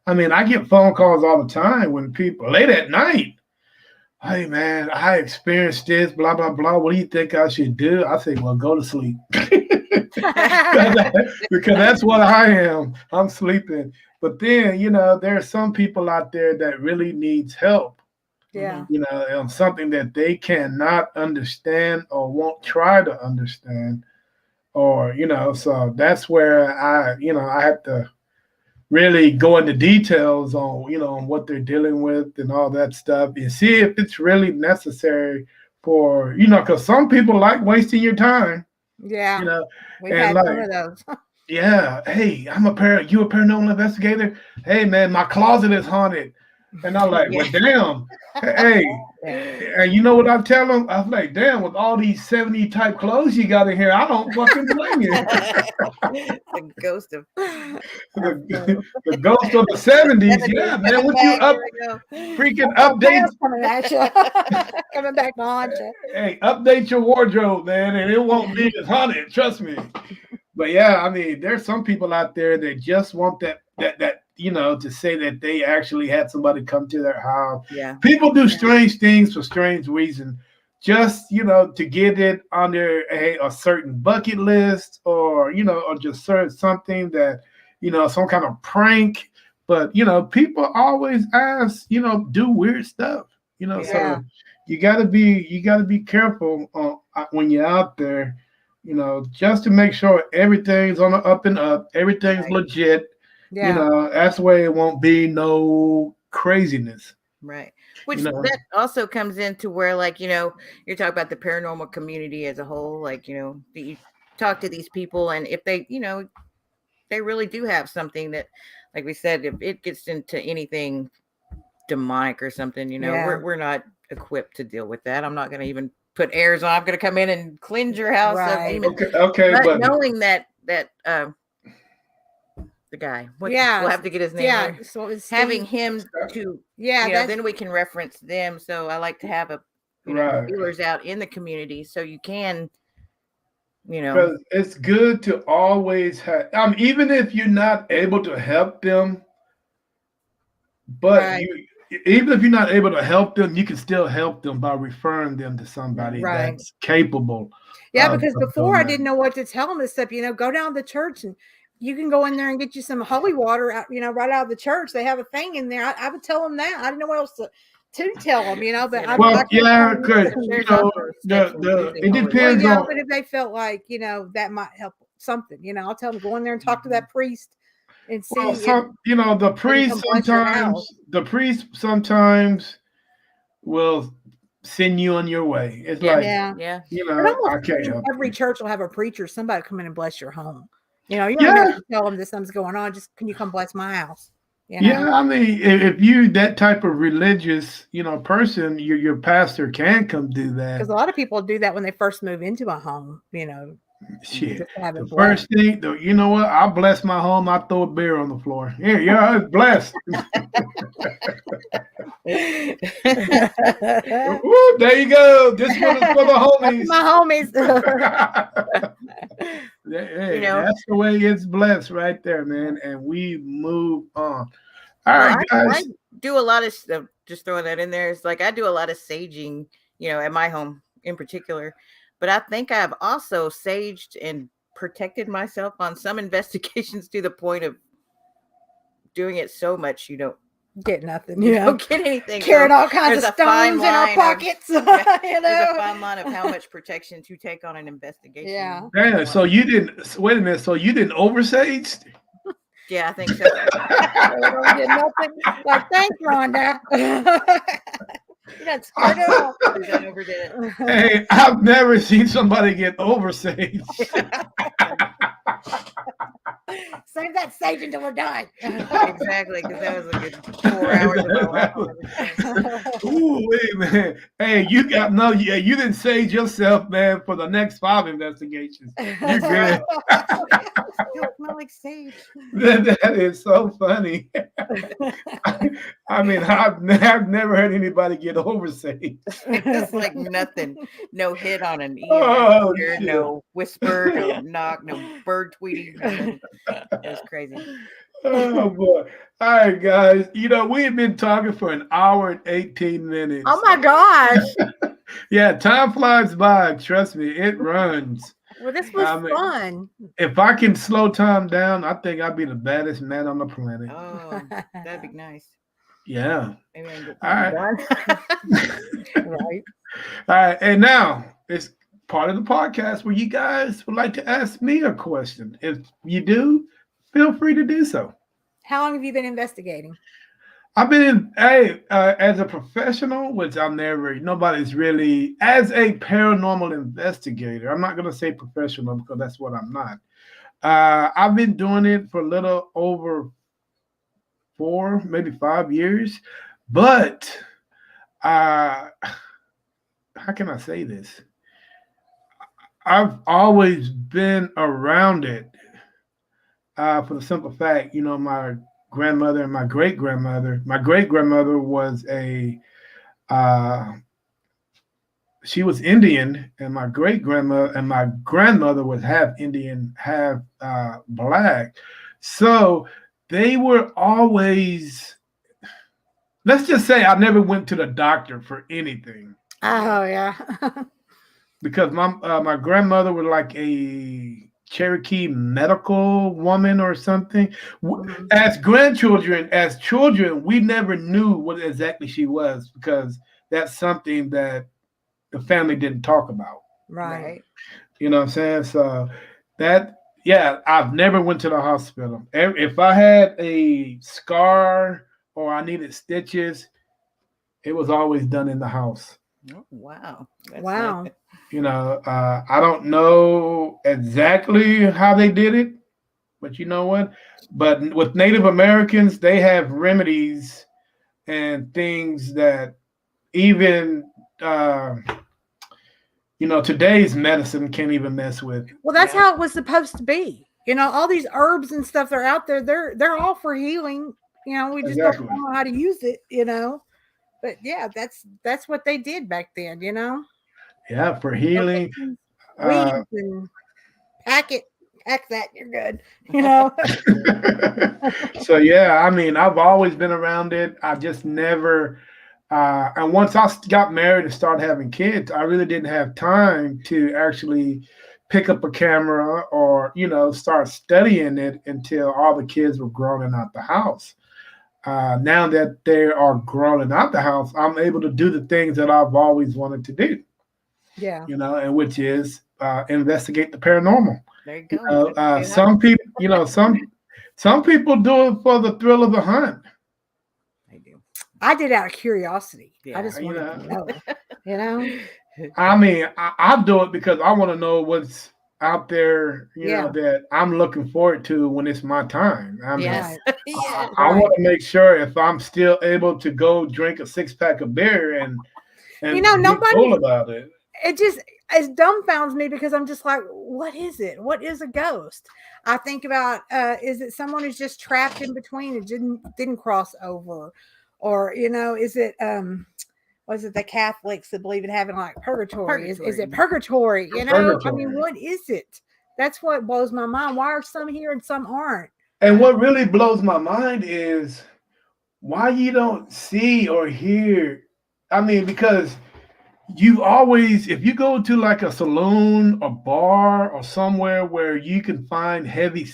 I mean, I get phone calls all the time when people late at night. Hey man, I experienced this, blah, blah, blah. What do you think I should do? I say, well, go to sleep. Because that's what I am. I'm sleeping. But then, there are some people out there that really needs help. Yeah. On something that they cannot understand or won't try to understand, or, so that's where I have to really go into details on, on what they're dealing with and all that stuff and see if it's really necessary for, because some people like wasting your time. Yeah. We've had some of those. Yeah. Hey, you a paranormal investigator? Hey man, my closet is haunted. And I'm like, well, damn. Hey, and you know what I tell them? I'm like, damn, with all these 70 type clothes you got in here, I don't fucking blame you. The ghost of the ghost of the 70s. Yeah, man. What you freaking update? Coming back on. Hey, update your wardrobe, man, and it won't be as haunted. Trust me. But yeah, I mean, there's some people out there that just want that to say that they actually had somebody come to their house. Yeah. People do strange things for strange reasons. Just, to get it on a certain bucket list or just something that, some kind of prank. But, people always ask, do weird stuff, so you gotta be careful when you're out there. just to make sure everything's on the up and up, everything's legit. Yeah. That's the way it won't be no craziness. Right. Which that also comes into where, like, you're talking about the paranormal community as a whole. Like, you talk to these people, and if they, they really do have something that, like we said, if it gets into anything demonic or something, we're not equipped to deal with that. I'm not going to even put airs on. I'm going to come in and cleanse your house of demons. Okay, but knowing that the guy, we'll have to get his name. Yeah, so it's having him to then we can reference them. So I like to have viewers out in the community, so you can, because it's good to always have. Even if you're not able to help them, but even if you're not able to help them, you can still help them by referring them to somebody that's capable. Yeah, because before I didn't know what to tell them, except go down to the church and you can go in there and get you some holy water, right out of the church. They have a thing in there. I would tell them that. I didn't know what else to tell them, but because it depends on. But if they felt like that might help something, I'll tell them go in there and talk to that priest and see. The priest sometimes will send you on your way. It's I can't help. Every church will have a preacher, somebody come in and bless your home. You don't have to tell them that something's going on. Just can you come bless my house? Yeah, if you that type of religious, person, your pastor can come do that. Because a lot of people do that when they first move into a home. Shit. The first thing, you know what? I bless my home. I throw a beer on the floor. Here, it's blessed. Woo, there you go. This one is for the homies. My homies. That's the way it's blessed right there, man. And we move on. All right, guys. I do a lot of stuff. Just throwing that in there. It's like I do a lot of saging, at my home in particular. But I think I've also saged and protected myself on some investigations to the point of doing it so much you don't get nothing. You don't get anything. Carrying all kinds of stones in our pockets. There's a fine line of how much protection to take on an investigation. Yeah. So you didn't. Wait a minute. So you didn't oversage? Yeah, I think so. I don't get nothing. Like, thanks, Rhonda. You got scared it off. Hey, I've never seen somebody get oversaged. Save that sage until we're done. Exactly, because that was a good 4 hours of my life. Ooh, wait, man. Hey, you didn't sage yourself, man, for the next 5 investigations. You're good. Don't smell like sage. That is so funny. I've never heard anybody get oversaged. It's like nothing. No hit on an ear, no whisper, no knock, no bird tweeting. It was crazy. Oh boy. All right, guys. We've been talking for an hour and 18 minutes. Oh my gosh. Yeah, time flies by. Trust me, it runs. Well, this was fun. If I can slow time down, I think I'd be the baddest man on the planet. Oh, that'd be nice. Yeah. Maybe I can get Right. All right. And now it's part of the podcast where you guys would like to ask me a question. If you do, feel free to do so. How long have you been investigating? I've been as a professional, which nobody's really, as a paranormal investigator, I'm not going to say professional because that's what I'm not. I've been doing it for a little over 4, maybe 5 years, but how can I say this? I've always been around it for the simple fact, my grandmother and my great-grandmother. My great-grandmother was she was Indian, and my great-grandmother and my grandmother was half Indian, half Black. So they were always, let's just say I never went to the doctor for anything. Oh, yeah. Because my grandmother was like a Cherokee medical woman or something. As children, we never knew what exactly she was because that's something that the family didn't talk about. Right. You know what I'm saying? So that, yeah, I've never went to the hospital. If I had a scar or I needed stitches, it was always done in the house. Oh, wow. That's Wow. nice. I don't know exactly how they did it, but you know what? But with Native Americans, they have remedies and things that even uh, today's medicine can't even mess with. Well, that's Yeah. how it was supposed to be. All these herbs and stuff that are out there, they're all for healing. We just Exactly. don't know how to use it. But yeah, that's what they did back then. Yeah, for Go get healing. some Uh, weeds and pack that, you're good. so yeah, I mean, I've always been around it. I just never. And once I got married and started having kids, I really didn't have time to actually pick up a camera or start studying it until all the kids were grown and out the house. Now that they are grown and out the house, I'm able to do the things that I've always wanted to do. Yeah. And which is investigate the paranormal. There you go. Some people, some people do it for the thrill of the hunt. I do. I did out of curiosity. Yeah. I just wanted to know. I mean, I do it because I want to know what's out there, Yeah. that I'm looking forward to when it's my time. I mean, Yes. Yes. I want to make sure if I'm still able to go drink a 6-pack of beer and be cool about it. It dumbfounds me because I'm just like, what is it? What is a ghost? I think about, is it someone who's just trapped in between and didn't cross over? Or, is it, was it the Catholics that believe in having like purgatory? Is it purgatory? Purgatory. I mean, what is it? That's what blows my mind. Why are some here and some aren't? And what really blows my mind is why you don't see or hear. I mean, because you always, if you go to like a saloon or bar or somewhere where you can find heavy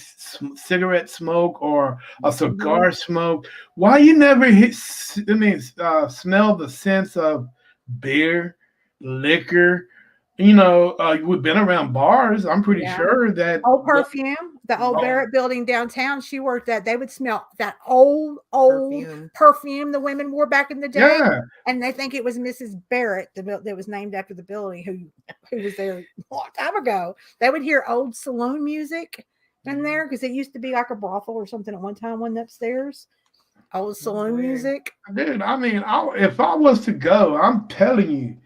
cigarette smoke or a cigar smoke, why you never smell the sense of beer, liquor? We've been around bars. I'm pretty sure that old perfume, the old Barrett building downtown she worked at, they would smell that old perfume the women wore back in the day. Yeah. And they think it was Mrs. Barrett that was named after the building who was there a long time ago. They would hear old saloon music in there because it used to be like a brothel or something at one time, one upstairs. Old saloon music. Dude, I mean, if I was to go, I'm telling you,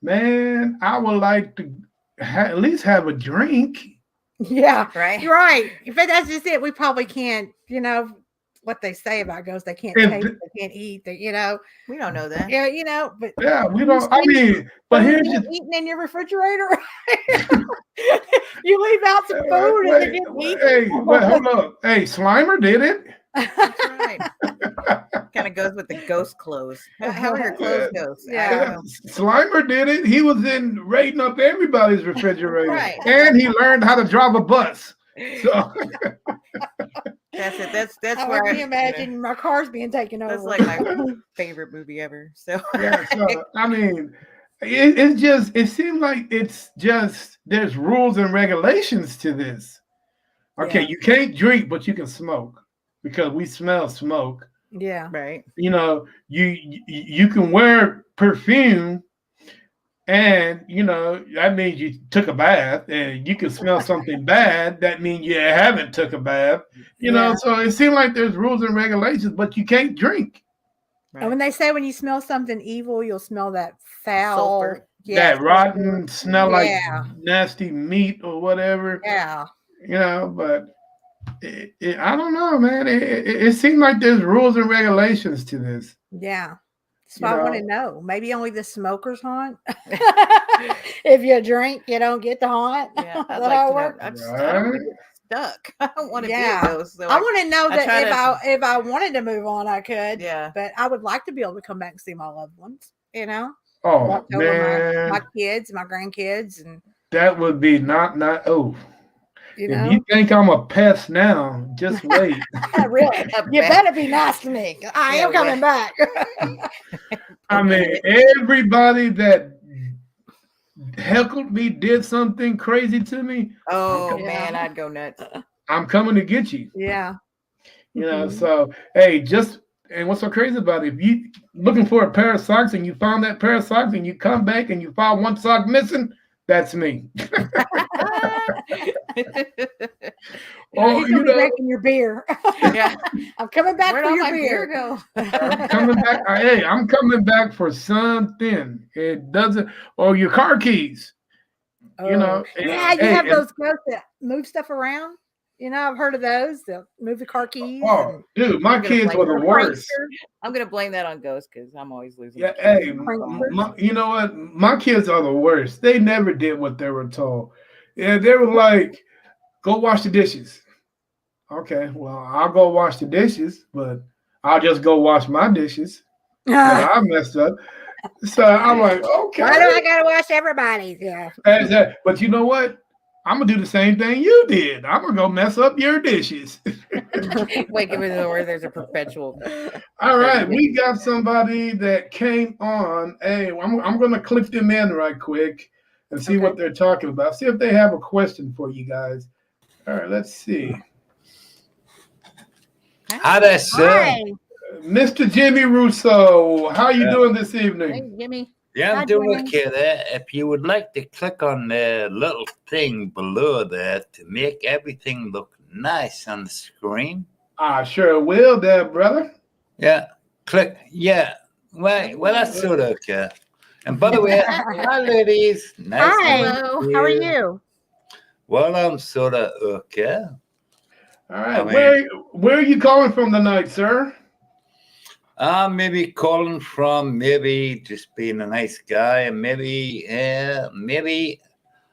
man, I would like to at least have a drink. Yeah, right. You're right. In fact, that's just it. We probably can't, what they say about ghosts. They can't taste, they can't eat. We don't know that. Yeah, but yeah, we don't. I mean, but here's eating in your refrigerator. You leave out some food and then you eat. Hey, hold up. Hey, Slimer did it. That's right. Kind of goes with the ghost clothes. How are your clothes ghosts? Yeah. Slimer did it. He was in raiding up everybody's refrigerator. Right. And he learned how to drive a bus. So that's it. That's where I can imagine my car's being taken over. That's like my favorite movie ever. So I mean, it seems like it's just there's rules and regulations to this. Okay, you can't drink, but you can smoke because we smell smoke. Yeah, right. You can wear perfume, and that means you took a bath, and you can smell something bad. That means you haven't took a bath. So it seems like there's rules and regulations, but you can't drink. Right. And when they say when you smell something evil, you'll smell that foul, sulfur. That rotten smell like nasty meat or whatever. Yeah. But I don't know, man. It seems like there's rules and regulations to this. Yeah. So I want to know. Maybe only the smokers haunt. If you drink, you don't get to haunt. Yeah, I'd like I don't get stuck. I don't want to be a ghost. So I want to know that if I wanted to move on, I could. Yeah. But I would like to be able to come back and see my loved ones. Oh man, my kids, my grandkids, and that would be not. If you think I'm a pest now, just wait. Really, you better be nice to me. I am coming back. I mean, everybody that heckled me, did something crazy to me, Oh Yeah. man, I'd go nuts. I'm coming to get you. Yeah. You know, Mhm. so hey, and what's so crazy about it, if you looking for a pair of socks and you found that pair of socks and you come back and you find one sock missing, that's me. Or He's gonna be drinking your beer. Yeah. I'm coming back Where'd for all your my beer beer. go? I'm coming back. Hey, I'm coming back for something. It doesn't, or your car keys. You Oh, know, yeah, you hey, have those ghosts that move stuff around. I've heard of those. They'll move the car keys oh, dude, my I'm gonna kids blame were it the on worst. I'm gonna blame that on ghosts because I'm always losing Yeah, my keys. hey, pranksters. you know what? My kids are the worst. They never did what they were told. Yeah, they were like, "Go wash the dishes." Okay, well, I'll go wash the dishes, but I'll just go wash my dishes because I messed up. So I'm like, okay. Why do I gotta wash everybody's? Yeah. But you know what? I'm gonna do the same thing you did. I'm gonna go mess up your dishes. Wait, give it the word. There's a perpetual. All right, 30 we got somebody that came on. Hey, I'm gonna click them in right quick and see what they're talking about. See if they have a question for you guys. All right, let's see. Hi there, sir. Hi. Mr. Jimmy Russo, how you doing this evening? Hey, Jimmy. Yeah, Hi, I'm doing Jimmy. okay there. If you would like to click on the little thing below there to make everything look nice on the screen. I sure will there, brother. Yeah, click. Yeah, well, that's sort of okay. And by the way, hi, ladies. Nice to Hi. meet How are you? Well, I'm sort of okay. All right, I mean- where are you calling from tonight, sir? I'm maybe calling from maybe just being a nice guy, and maybe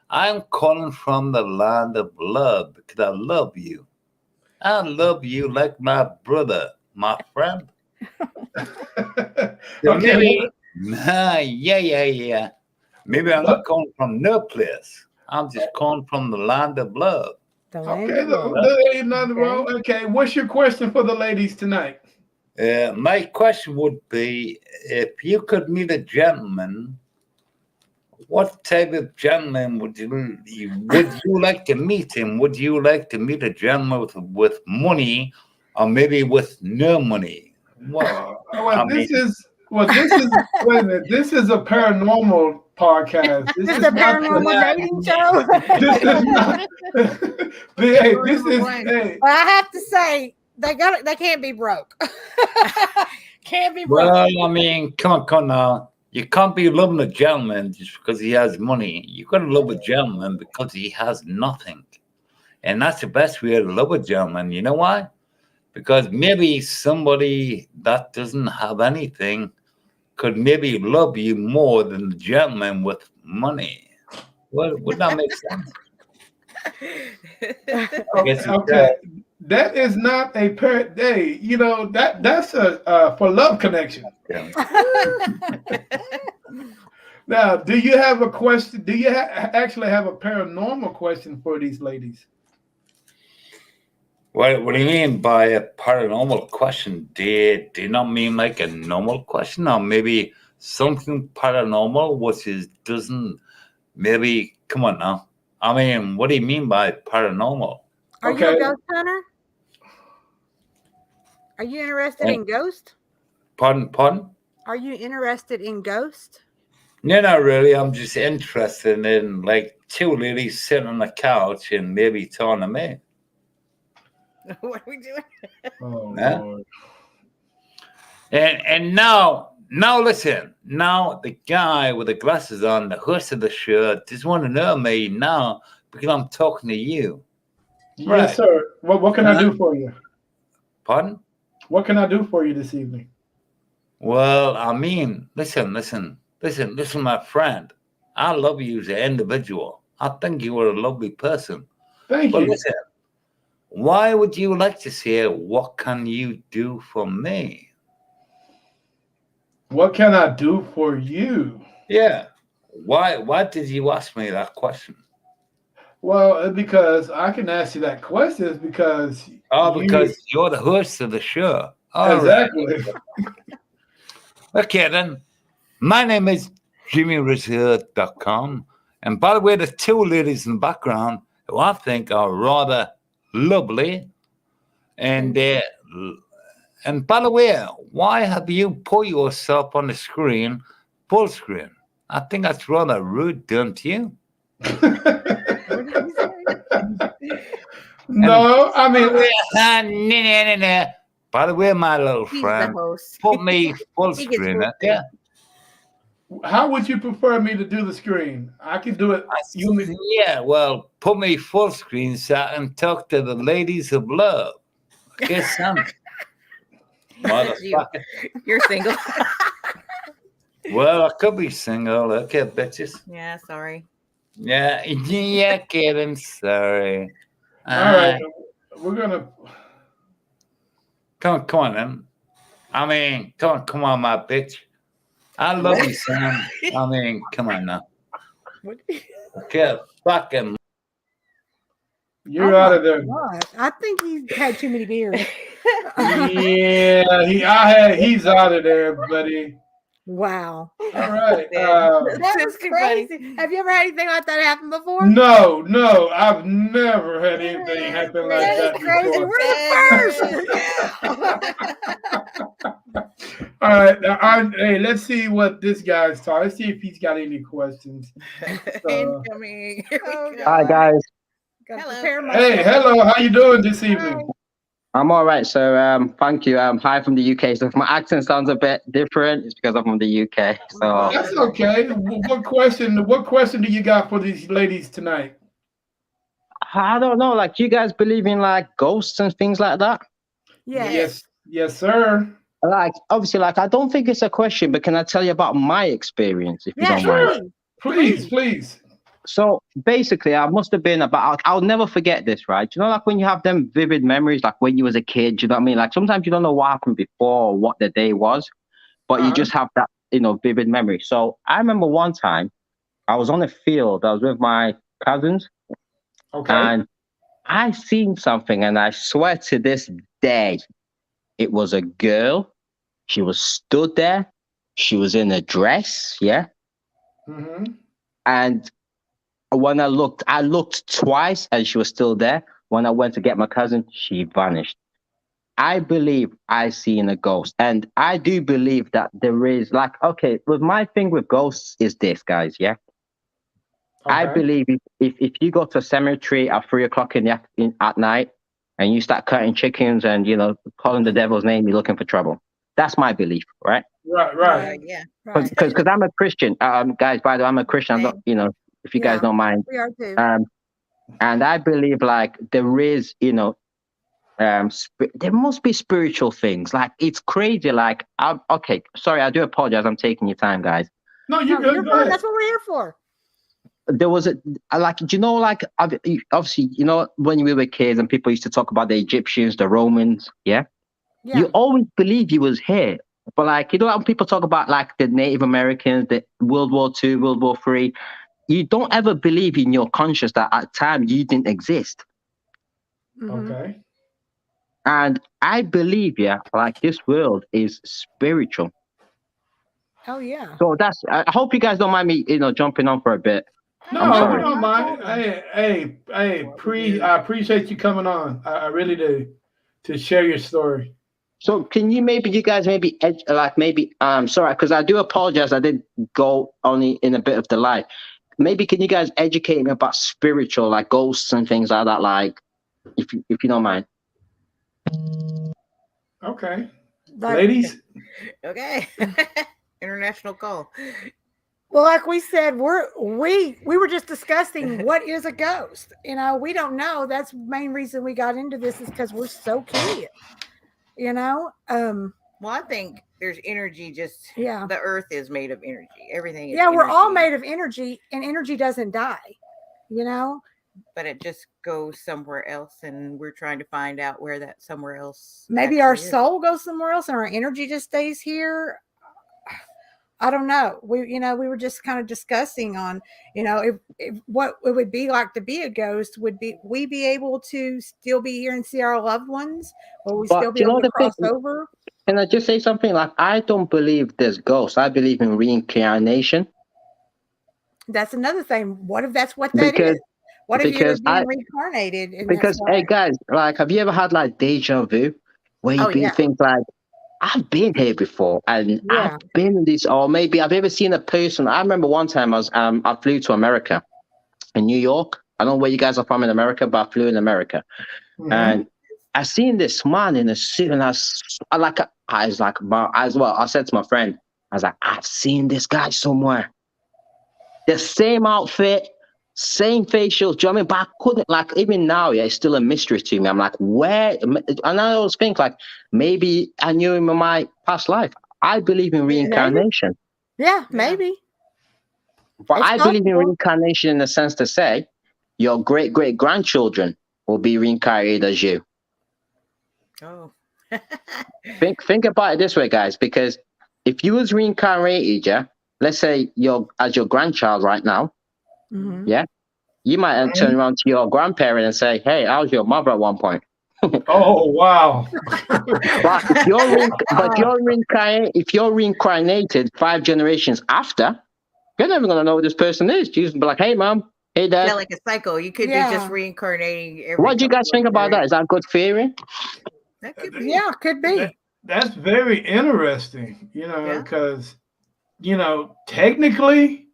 I'm calling from the land of love because I love you. I love you like my brother, my friend. So Okay, maybe, yeah. Maybe I'm not calling from no place. I'm just calling from the land of love. The land okay, of love. there ain't nothing wrong. Okay, what's your question for the ladies tonight? My question would be, if you could meet a gentleman, what type of gentleman would you like to meet him? Would you like to meet a gentleman with money, or maybe with no money? This is wait a minute. This is a paranormal podcast. This is a paranormal dating show. This is not. Hey, this is. Hey, Well, I have to say they can't be broke. Can't be broke. Well, I mean, come on now. You can't be loving a gentleman just because he has money. You got to love a gentleman because he has nothing. And that's the best way to love a gentleman. You know why? Because maybe somebody that doesn't have anything could maybe love you more than the gentleman with money. Would that make sense? okay. That is not a hey, that's a for love connection. Now, do you have a question? Do you actually have a paranormal question for these ladies? What do you mean by a paranormal question? Do you not mean like a normal question, or maybe something paranormal which doesn't maybe come on now? I mean, what do you mean by paranormal? Are you a ghost hunter? Are you interested in ghosts? Pardon? Are you interested in ghosts? No, not really. I'm just interested in like two ladies sitting on the couch and maybe talking to me. What are we doing? Oh, Yeah. Lord. And now listen. Now the guy with the glasses on, the host of the show, just want to know me now because I'm talking to you. Yes, sir. What can I do for you? Pardon? What can I do for you this evening? Well, I mean, listen, my friend. I love you as an individual. I think you are a lovely person. Thank you. Listen, why would you like to say, what can you do for me? What can I do for you? Yeah. Why did you ask me that question? Well, because I can ask you that question is because because you're the host of the show. All exactly. Right. Okay, then. My name is JimmyRazor.com. And by the way, the two ladies in the background who I think are rather lovely. And and by the way, why have you put yourself on the screen, full screen? I think that's rather rude, don't you? What did you say? No, I mean, by the way, my little He's the friend, host. put me full He gets screen. full Yeah. how would you prefer me to do the screen? I can do it. Yeah, well, put me full screen so I can talk to the ladies of love. Okay, Sam? That's you. Motherfucker. You're single. Well, I could be single. Okay, bitches. Yeah, sorry. Yeah, yeah, Kevin. Sorry. All right, we're gonna. Come on, then. I mean, come on, my bitch. I love you, Sam. I mean, come on now. Okay, fucking. You're out of there. God, I think he's had too many beers. Yeah, he's out of there, buddy. Wow. All right. That was crazy. Have you ever had anything like that happen before? No, I've never had anything happen like that Crazy. before. We're the first. All right, hey, let's see what this guy's talking. Let's see if he's got any questions. Incoming. Here we go. Hi guys, Hello. Hey, hello, how you doing this evening? I'm all right. So thank you. Hi from the UK. So if my accent sounds a bit different, it's because I'm from the UK. So That's okay. What question do you got for these ladies tonight? I don't know. Like, do you guys believe in like ghosts and things like that? Yes, sir. Like, obviously, like I don't think it's a question, but can I tell you about my experience if you don't mind? Please. So basically, I must have been about, I'll never forget this, right? You know, like when you have them vivid memories, like when you was a kid, you know what I mean? Like sometimes you don't know what happened before or what the day was, but you just have that, vivid memory. So I remember one time I was on a field, I was with my cousins, and I seen something, and I swear to this day, it was a girl. She was stood there. She was in a dress, yeah? Mm-hmm. And when I looked twice and she was still there. When I went to get my cousin, she vanished. I believe I seen a ghost. And I do believe that there is with my thing with ghosts is this, guys, yeah? I believe if you go to a cemetery at 3:00 at night and you start cutting chickens and, calling the devil's name, you're looking for trouble. That's my belief, right? Right. Yeah. Because I'm a Christian. Guys, by the way, I'm a Christian. I'm not, if you guys don't mind. We are too. And I believe like there is, there must be spiritual things. Like it's crazy. Like, sorry, I do apologize. I'm taking your time, guys. No, you're good. Go ahead. That's what we're here for. There was obviously, when we were kids and people used to talk about the Egyptians, the Romans, yeah? You always believe he was here. But like, when people talk about like the Native Americans, the World War II, World War III, you don't ever believe in your conscience that at the time you didn't exist. Mm-hmm. Okay. And I believe, like this world is spiritual. Oh yeah. So I hope you guys don't mind me, jumping on for a bit. No, we don't mind. Hey, I appreciate you coming on. I really do, to share your story. So can you sorry, because I do apologize. I did go only in a bit of the light. Maybe can you guys educate me about spiritual, like ghosts and things like that, like if you don't mind. Okay. Ladies. Okay. International call. Well, like we said, we were just discussing what is a ghost. We don't know. That's the main reason we got into this is because we're so curious. Well, I think there's energy. The earth is made of energy. Everything is we're all made of energy, and energy doesn't die. But it just goes somewhere else, and we're trying to find out where that somewhere else. Maybe our soul goes somewhere else, and our energy just stays here. I don't know. We were just kind of discussing on, if what it would be like to be a ghost. Would we be able to still be here and see our loved ones? Will we still be able to cross over? Can I just say something? Like, I don't believe there's ghosts. I believe in reincarnation. That's another thing. What if that's what that Because is? What if you're because being reincarnated and that's because why? hey guys, like, have you ever had like deja vu, where you Oh yeah, think like, I've been here before, and I've yeah. been in this, or maybe I've ever seen a person. I remember one time I flew to America, in New York. I don't know where you guys are from in America, but I flew in America, Mhm. and I seen this man in a suit, and I was like, as well. I said to my friend, I was like, I've seen this guy somewhere. The same outfit, same facial. Do you know what I mean? But I couldn't, like, even now, yeah, it's still a mystery to me. I'm like, where? And I always think, like, maybe I knew him in my past life. I believe in reincarnation, Yeah, maybe. but It's I believe in possible. reincarnation in the sense to say your great great grandchildren will be reincarnated as you. Oh. Think about it this way, guys, because if you was reincarnated, yeah, let's say you're as your grandchild right now, Mhm. yeah, you might then turn around to your grandparent and say, "Hey, I was your mother at one point." Oh wow. But if you're reincarnated 5 generations after, you're never gonna know who this person is. You just be like, "Hey, mom, hey, dad." Yeah, like a cycle. You could be Yeah. just reincarnating every What do you guys couple of think about that? years. Is that a good theory? That could be. Yeah, could be. That's very interesting, Yeah. because, technically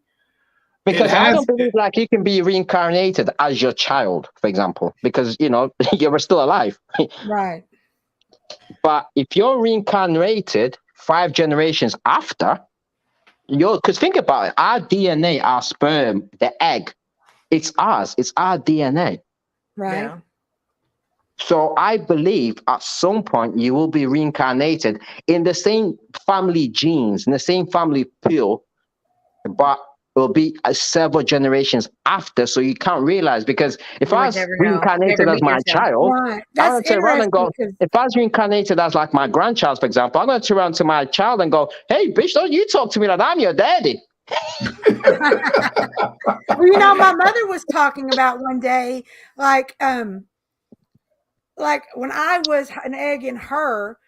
it Because I has, don't believe like you can be reincarnated as your child, for example, because you were still alive. Right. But if you're reincarnated 5 generations after, because think about it, our DNA, our sperm, the egg, it's ours. It's our DNA. Right. Yeah. So I believe at some point you will be reincarnated in the same family genes, in the same family pool, but it will be several generations after. So you can't realize, because if You I would was never know. reincarnated Never as meet my yourself. child, Right. I'm That's going to turn around and interesting go, because if I was reincarnated as like my grandchild, for example, I'm going to turn around to my child and go, "Hey, bitch, don't you talk to me like I'm your daddy." well, my mother was talking about one day, like when I was an egg in her,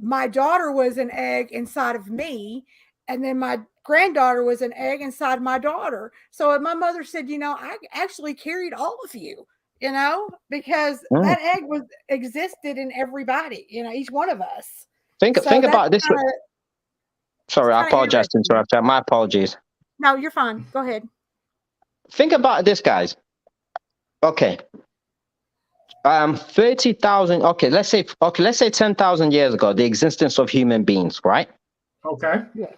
my daughter was an egg inside of me, and then my granddaughter was an egg inside my daughter. So my mother said, I actually carried all of you, because Mm. that egg was existed in everybody, each one of us. Think So that's about it this way. kind of Sorry, I apologize to interesting. interrupt. My apologies. No, you're fine. Go ahead. Think about this, guys. Okay. 30,000. Okay, let's say 10,000 years ago, the existence of human beings, right? okay. Yes.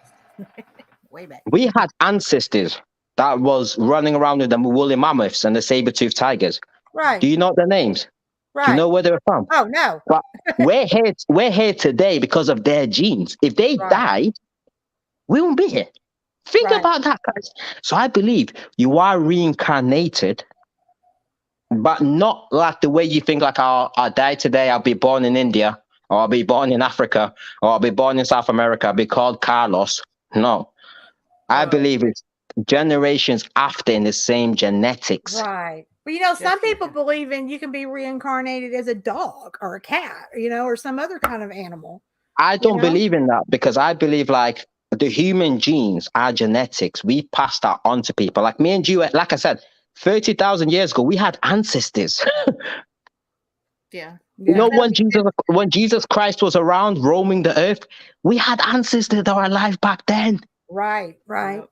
Way back. We had ancestors that was running around with the woolly mammoths and the saber-toothed tigers. Right. Do you know their names? Right. Do you know where they're from? Oh no. But we're here today because of their genes. If they died, we won't be here. Think about that, guys. So I believe you are reincarnated, but not like the way you think, like, I'll die today, I'll be born in India, or I'll be born in Africa, or I'll be born in South America, I'll be called Carlos. No. I believe it's generations after in the same genetics. Right. But some people believe you can be reincarnated as a dog or a cat, or some other kind of animal. I don't believe in that, because I believe like the human genes, our genetics, we pass that on to people. Like me and you, like I said, 30,000 years ago, we had ancestors. Yeah. When Jesus Christ was around roaming the earth, we had ancestors that were alive back then. Right. Well,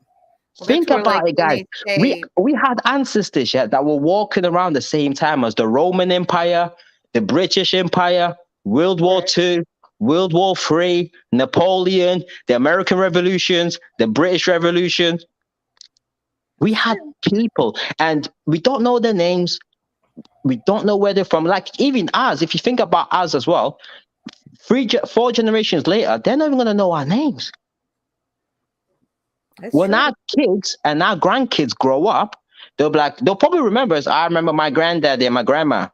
Think about it, guys. We had ancestors that were walking around the same time as the Roman Empire, the British Empire, World War II, World War III, Napoleon, the American Revolutions, the British Revolution. We had people, and we don't know their names. We don't know where they're from. Like even us, if you think about us as well, 4 generations later, they're not even going to know our names. When our kids and our grandkids grow up, they'll probably remember us. I remember my granddad and my grandma,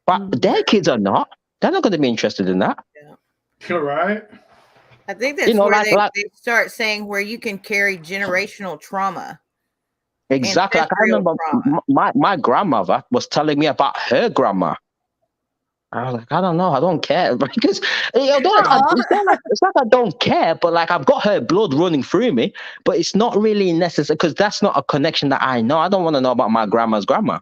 but their kids are not. They're not going to be interested in that. Yeah. You're right. I think that's where they start saying where you can carry generational trauma. Exactly. Like I remember my grandmother was telling me about her grandma. I was like, I don't know, I don't care because it's not I don't care, but like I've got her blood running through me, but it's not really necessary because that's not a connection that I know. I don't want to know about my grandma's grandma.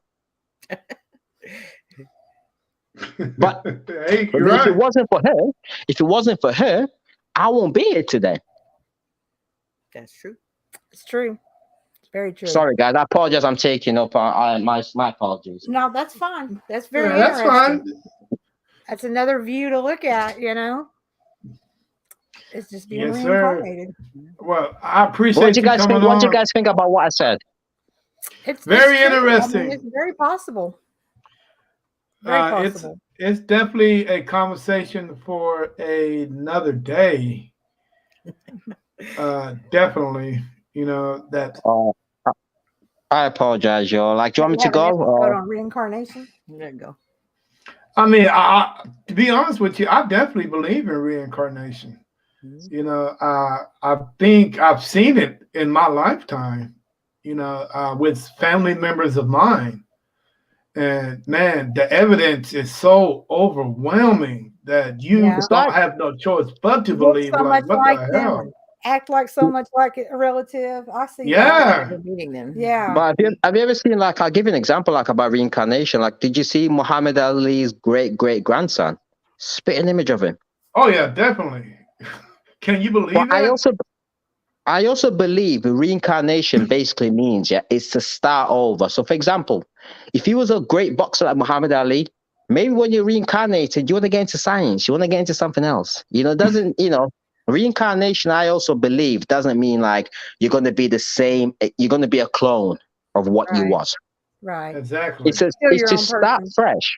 But Hey, you're if it right. wasn't for her, I won't be here today. That's true. It's true. It's very true. Sorry, guys. I apologize. I'm taking up. My apologies. No, that's fine. That's very Yeah, that's interesting. fine. That's another view to look at, you know. It's just being Yes, sir. reincarnated. Well, I appreciate What do you guys coming think? What do you on. guys think about what I said? It's Very true. I mean, interesting. it's very possible. Very It's possible. it's definitely a conversation for another day. Definitely, you know that. Oh, I apologize, y'all. Like, do you want me to Have an go? episode on reincarnation. There you go. I mean, to be honest with you, I definitely believe in reincarnation. You know, I think I've seen it in my lifetime. You know, with family members of mine, and man, the evidence is so overwhelming that you Yeah. don't have no choice but to Look believe. so Like, much what like the them hell? and act like so much like a relative. I see Yeah. that. Meeting them. Yeah. But have you ever seen, like, I'll give you an example, like, about reincarnation. Like, did you see Muhammad Ali's great-great-grandson? Spit an image of him. Oh yeah, definitely. Can you believe But that? I also believe reincarnation basically means, it's to start over. So, for example, if he was a great boxer like Muhammad Ali, maybe when you're reincarnated, you want to get into science, you want to get into something else. You know, reincarnation, I also believe, doesn't mean like you're going to be the same, you're going to be a clone of what you Right. was. Right. Exactly. Still It's your to own start person. fresh.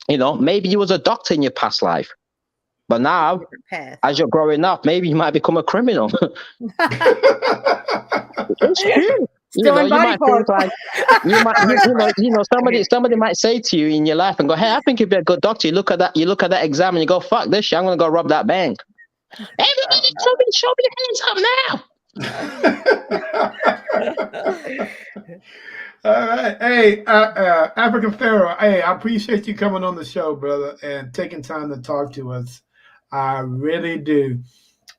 You know, maybe you was a doctor in your past life, but now, Different path. as you're growing up, maybe you might become a criminal. It's true. Still in you body might think parts. like somebody might say to you in your life and go, hey, I think you'd be a good doctor. You look at that exam and you go, fuck this shit, I'm gonna go rob that bank. Everybody, show me your hands up now. All right. Hey, African Pharaoh. Hey, I appreciate you coming on the show, brother, and taking time to talk to us. I really do.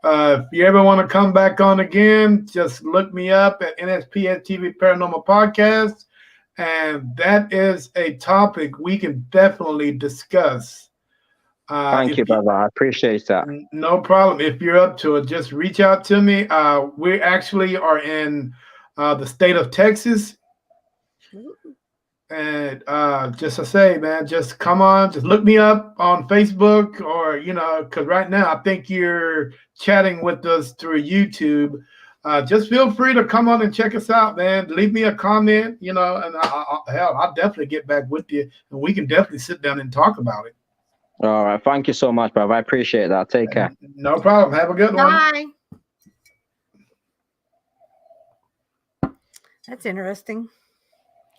If you ever want to come back on again, just look me up at NSPS TV Paranormal Podcast. And that is a topic we can definitely discuss. Thank you, brother. I appreciate that. No problem. If you're up to it, just reach out to me. We actually are in the state of Texas. And just to say, man, just come on, just look me up on Facebook or, because right now I think you're chatting with us through YouTube. Just feel free to come on and check us out, man. Leave me a comment, and I'll definitely get back with you and we can definitely sit down and talk about it. All right. Thank you so much, brother. I appreciate that. Take care. No problem. Have a good one. Bye. That's interesting.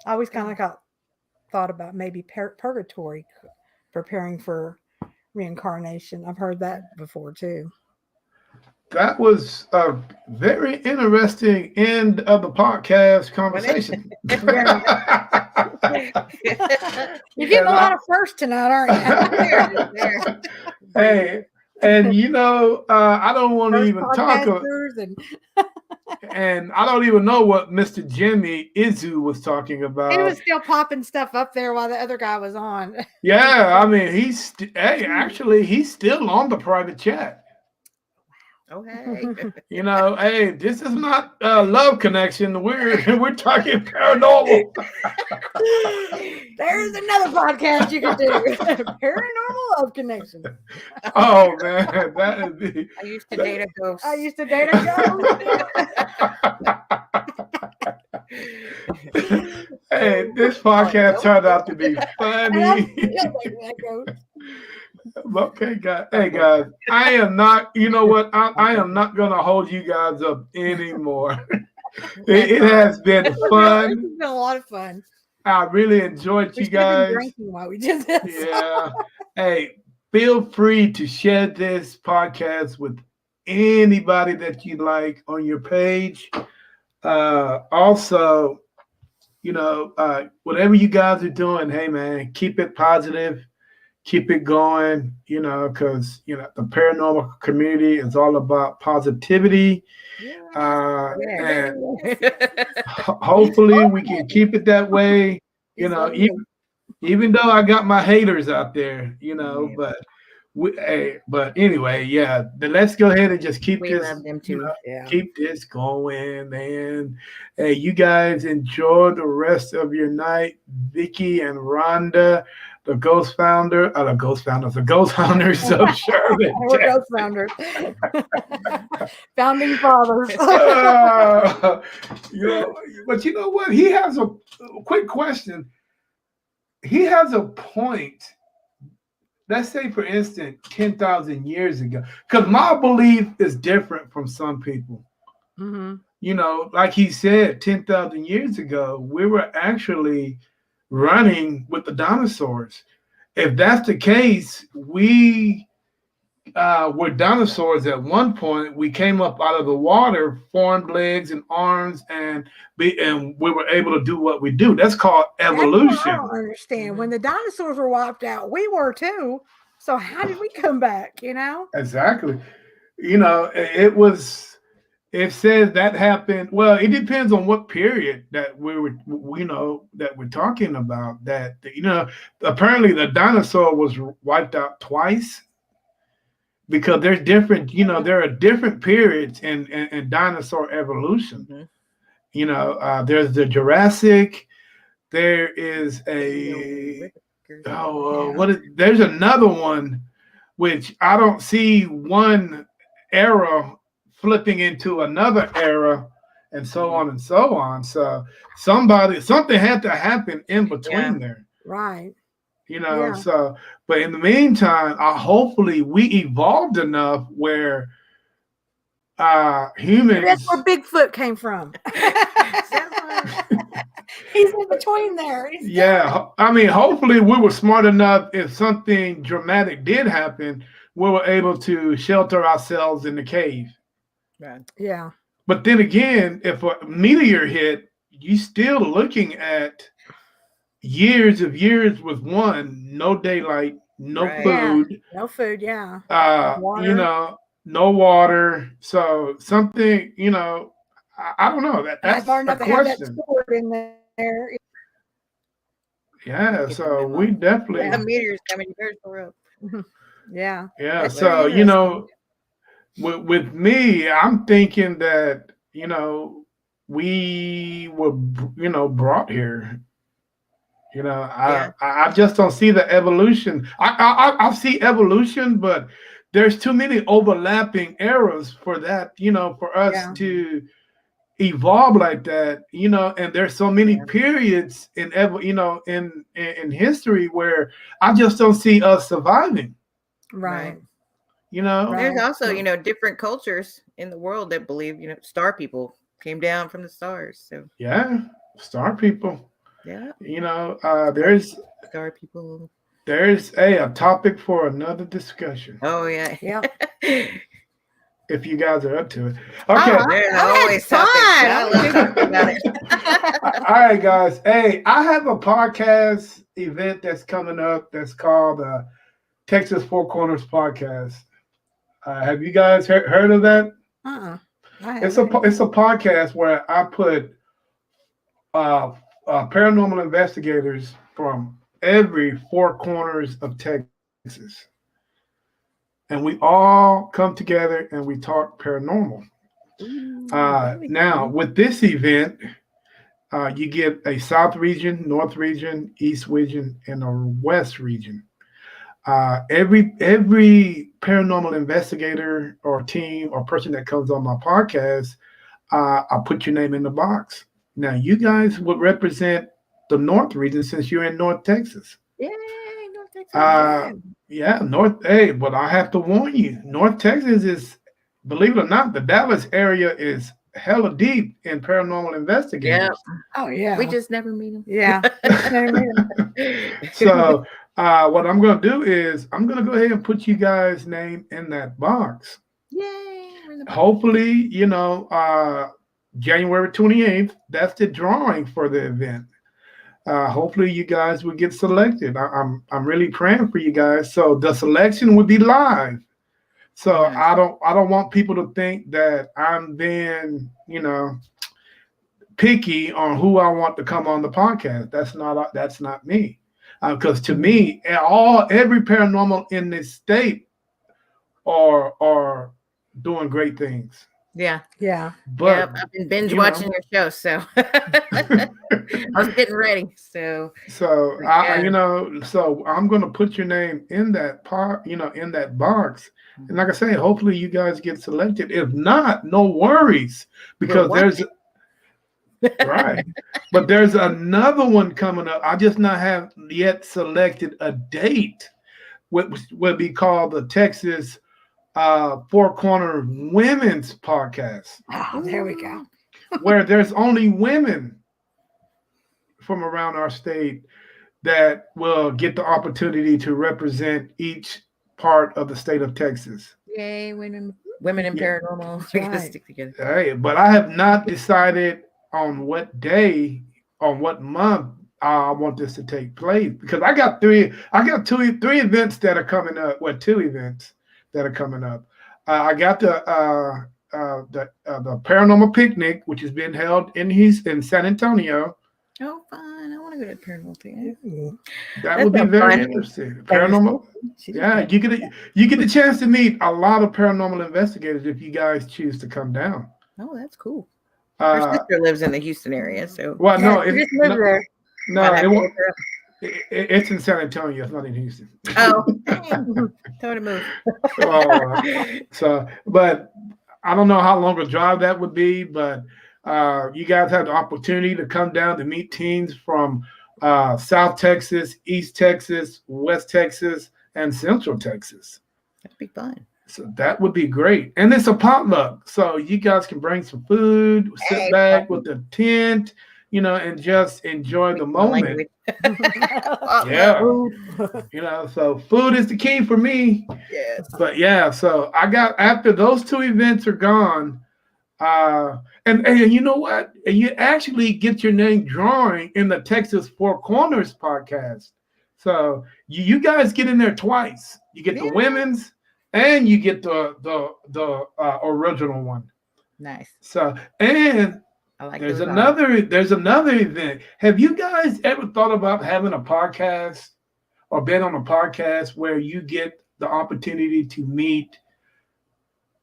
I always kind of thought about maybe purgatory, preparing for reincarnation. I've heard that before too. That was a very interesting end of the podcast conversation. You're getting a lot of firsts tonight, aren't you? Hey, and I don't want to even talk about, and I don't even know what Mr. Jimmy Izu was talking about. He was still popping stuff up there while the other guy was on. Yeah, I mean, he's still on the private chat. Oh, hey. Hey, this is not Love Connection. We're talking paranormal. There's another podcast you can do. Paranormal Love Connection. Oh man, that would be. I used to date a ghost. Hey, this podcast turned out to be funny. Okay, guys. Hey, guys. I am not. You know what? I am not going to hold you guys up anymore. It has been fun. It's been a lot of fun. I really enjoyed you guys. Drinking while we did this. Yeah. Hey, feel free to share this podcast with anybody that you like on your page. Also, whatever you guys are doing, hey man, keep it positive. keep it going, because the paranormal community is all about positivity. And hopefully we can keep it that way. Even though I got my haters out there, but but anyway, yeah. Then let's go ahead and just keep We this. love them too. Keep this going, man. Hey, you guys enjoy the rest of your night, Vicky and Rhonda, the ghost founders of Sherman. We're ghost founders, founding fathers. But you know what? He has a quick question. He has a point. Let's say, for instance, 10,000 years ago, because my belief is different from some people. Mm-hmm. Like he said, 10,000 years ago, we were actually running with the dinosaurs. If that's the case, we were dinosaurs at one point. We came up out of the water, formed legs and arms, and we were able to do what we do. That's called evolution. That's what I don't understand. When the dinosaurs were wiped out, we were too. So how did we come back? Exactly. It says that happened. Well, it depends on what period that we're talking about. That apparently the dinosaur was wiped out twice, because there's different. There are different periods in dinosaur evolution. Mm-hmm. There's the Jurassic. There is there's another one, which I don't see one era flipping into another era, and so on and so on. So something had to happen in between there. Right. So, but in the meantime, hopefully we evolved enough where humans. That's where Bigfoot came from. He's in between there. I mean, hopefully we were smart enough. If something dramatic did happen, we were able to shelter ourselves in the cave. Right. Yeah. But then again, if a meteor hit, you're still looking at years with no daylight, no food. Yeah. No food, yeah. Water. No water. So something, I don't know. That's a question. Have that in there. Yeah, so we definitely. The meteors coming, you better throw up. Yeah. Yeah, so with me, I'm thinking that we were brought here. I just don't see the evolution. I see evolution, but there's too many overlapping eras for that. For us to evolve like that. And there's so many periods in history where I just don't see us surviving. Right. There's also, different cultures in the world that believe, star people came down from the stars. So star people. Yeah. There's star people. There's a topic for another discussion. Oh yeah. Yeah. If you guys are up to it. Okay. There's always topics. I love talking about it. All right, guys. Hey, I have a podcast event that's coming up that's called Texas Four Corners Podcast. Have you guys heard of that? It's a podcast where I put paranormal investigators from every four corners of Texas, and we all come together and we talk paranormal. Now, with this event, you get a South region, North region, East region, and a West region. Every paranormal investigator or team or person that comes on my podcast, I put your name in the box. Now, you guys would represent the North region since you're in North Texas. Yay, North Texas. But I have to warn you, North Texas is, believe it or not, the Dallas area is hella deep in paranormal investigators. Yeah. Oh yeah. We just never meet them. Yeah. So what I'm going to do is I'm going to go ahead and put you guys' name in that box. Yay. Hopefully, January 28th, that's the drawing for the event. hopefully you guys will get selected. I'm really praying for you guys. So the selection would be live. So Nice. I don't want people to think that I'm being, picky on who I want to come on the podcast. That's not me. Because to me, every paranormal in this state are doing great things. Yeah. Yeah. But Yep. I've been binge you watching know, your show, so I was getting ready. So so yeah. so I'm gonna put your name in that part, in that box. And like I say, hopefully you guys get selected. If not, no worries, We're because there's watching. right. But there's another one coming up. I just not have yet selected a date. What will be called the Texas Four Corner Women's Podcast, Oh, there we go. where there's only women from around our state that will get the opportunity to represent each part of the state of Texas. Yay, women in Yeah. paranormal. That's We gotta right. stick together. Hey, but I have not decided on what day, on what month I want this to take place, because three events that are coming up. Well, two events that are coming up. I got the paranormal picnic, which is being held in San Antonio. Oh, fun! I want to go to the paranormal thing. That That would be sounds very fun. interesting. Paranormal. Yeah, you get the chance to meet a lot of paranormal investigators if you guys choose to come down. Oh, that's cool. Her Uh, sister lives in the Houston area, so well, Yeah, no, she just moved there. no, might have it to won't. look her up. It's in San Antonio. It's not in Houston. Oh, dang. Tell her to move. But I don't know how long a drive that would be. But you guys have the opportunity to come down to meet teams from South Texas, East Texas, West Texas, and Central Texas. That'd be fun. So that would be great. And it's a potluck. So you guys can bring some food, sit Hey, back fun. with the tent, and just enjoy the My moment. language. Yeah. Ooh. So food is the key for me. Yes. But yeah, so after those two events are gone, and you know what? And you actually get your name drawing in the Texas Four Corners podcast. So you guys get in there twice. You get the Yeah. women's and you get the original one. Nice. So and I like there's those another event. Have you guys ever thought about having a podcast or been on a podcast where you get the opportunity to meet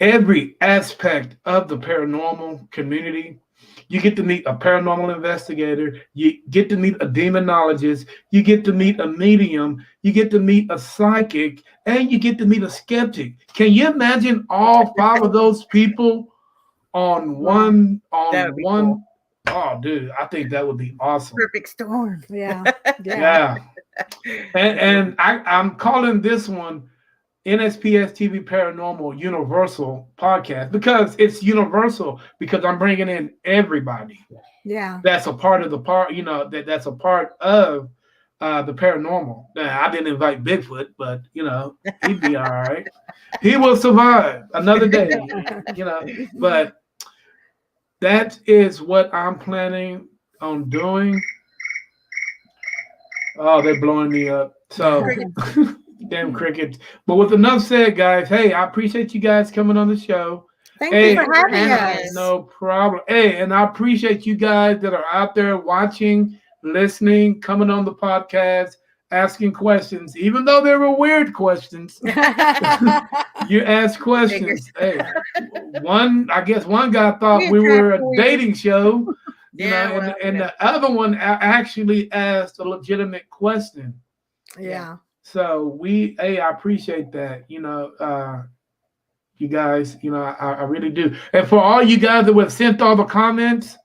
every aspect of the paranormal community? You get to meet a paranormal investigator, you get to meet a demonologist, you get to meet a medium, you get to meet a psychic, and you get to meet a skeptic. Can you imagine all five of those people on one That would be cool. Oh, dude, I think that would be awesome. Perfect storm. Yeah. Yeah. And I'm calling this one NSPS TV Paranormal Universal Podcast because it's universal, because I'm bringing in everybody Yeah. that's a part of that's a part of the paranormal. Now, I didn't invite Bigfoot, but he'd be all right. He will survive another day, but that is what I'm planning on doing. Oh, they're blowing me up. So damn crickets. But with enough said, guys, hey, I appreciate you guys coming on the show. Thank Hey, you for having yes. us. no problem. Hey, and I appreciate you guys that are out there watching, listening, coming on the podcast, asking questions, even though they were weird questions. You ask questions. Hey, I guess one guy thought we were a dating show. And the other one actually asked a legitimate question. Yeah. So I appreciate that. You guys, I really do. And for all you guys that have sent all the comments,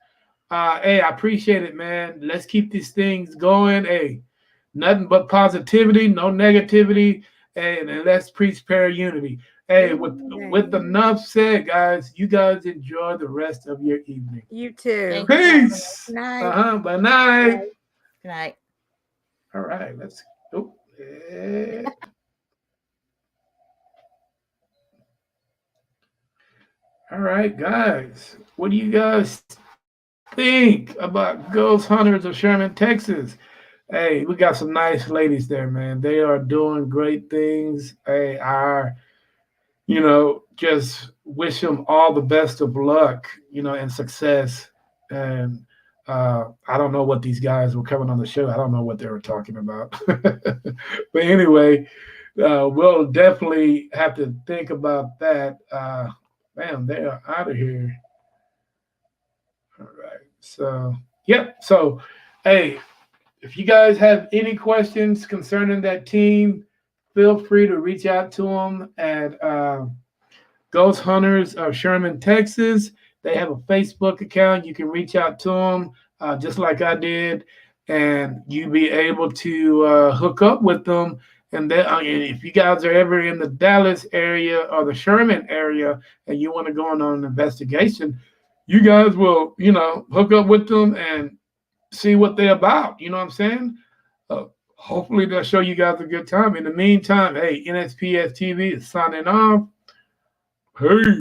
hey, I appreciate it, man. Let's keep these things going. Hey, nothing but positivity, no negativity, and let's preach unity. Hey, with enough said, guys, you guys enjoy the rest of your evening. You too. Peace. Good night. Bye night. Good night. All right, let's go. All right, guys. What do you guys think about Ghost Hunters of Sherman, Texas? Hey, we got some nice ladies there, man. They are doing great things. Hey, just wish them all the best of luck, and success. And I don't know what these guys were coming on the show. I don't know what they were talking about. But anyway, we'll definitely have to think about that. Man, they are out of here. All right. So, yep. So, hey, if you guys have any questions concerning that team, feel free to reach out to them at Ghost Hunters of Sherman, Texas. They have a Facebook account. You can reach out to them just like I did, and you be able to hook up with them. And then, if you guys are ever in the Dallas area or the Sherman area and you want to go on an investigation, you guys will, hook up with them and see what they're about. You know what I'm saying? Hopefully they'll show you guys a good time. In the meantime, hey, NSPS TV is signing off. Peace.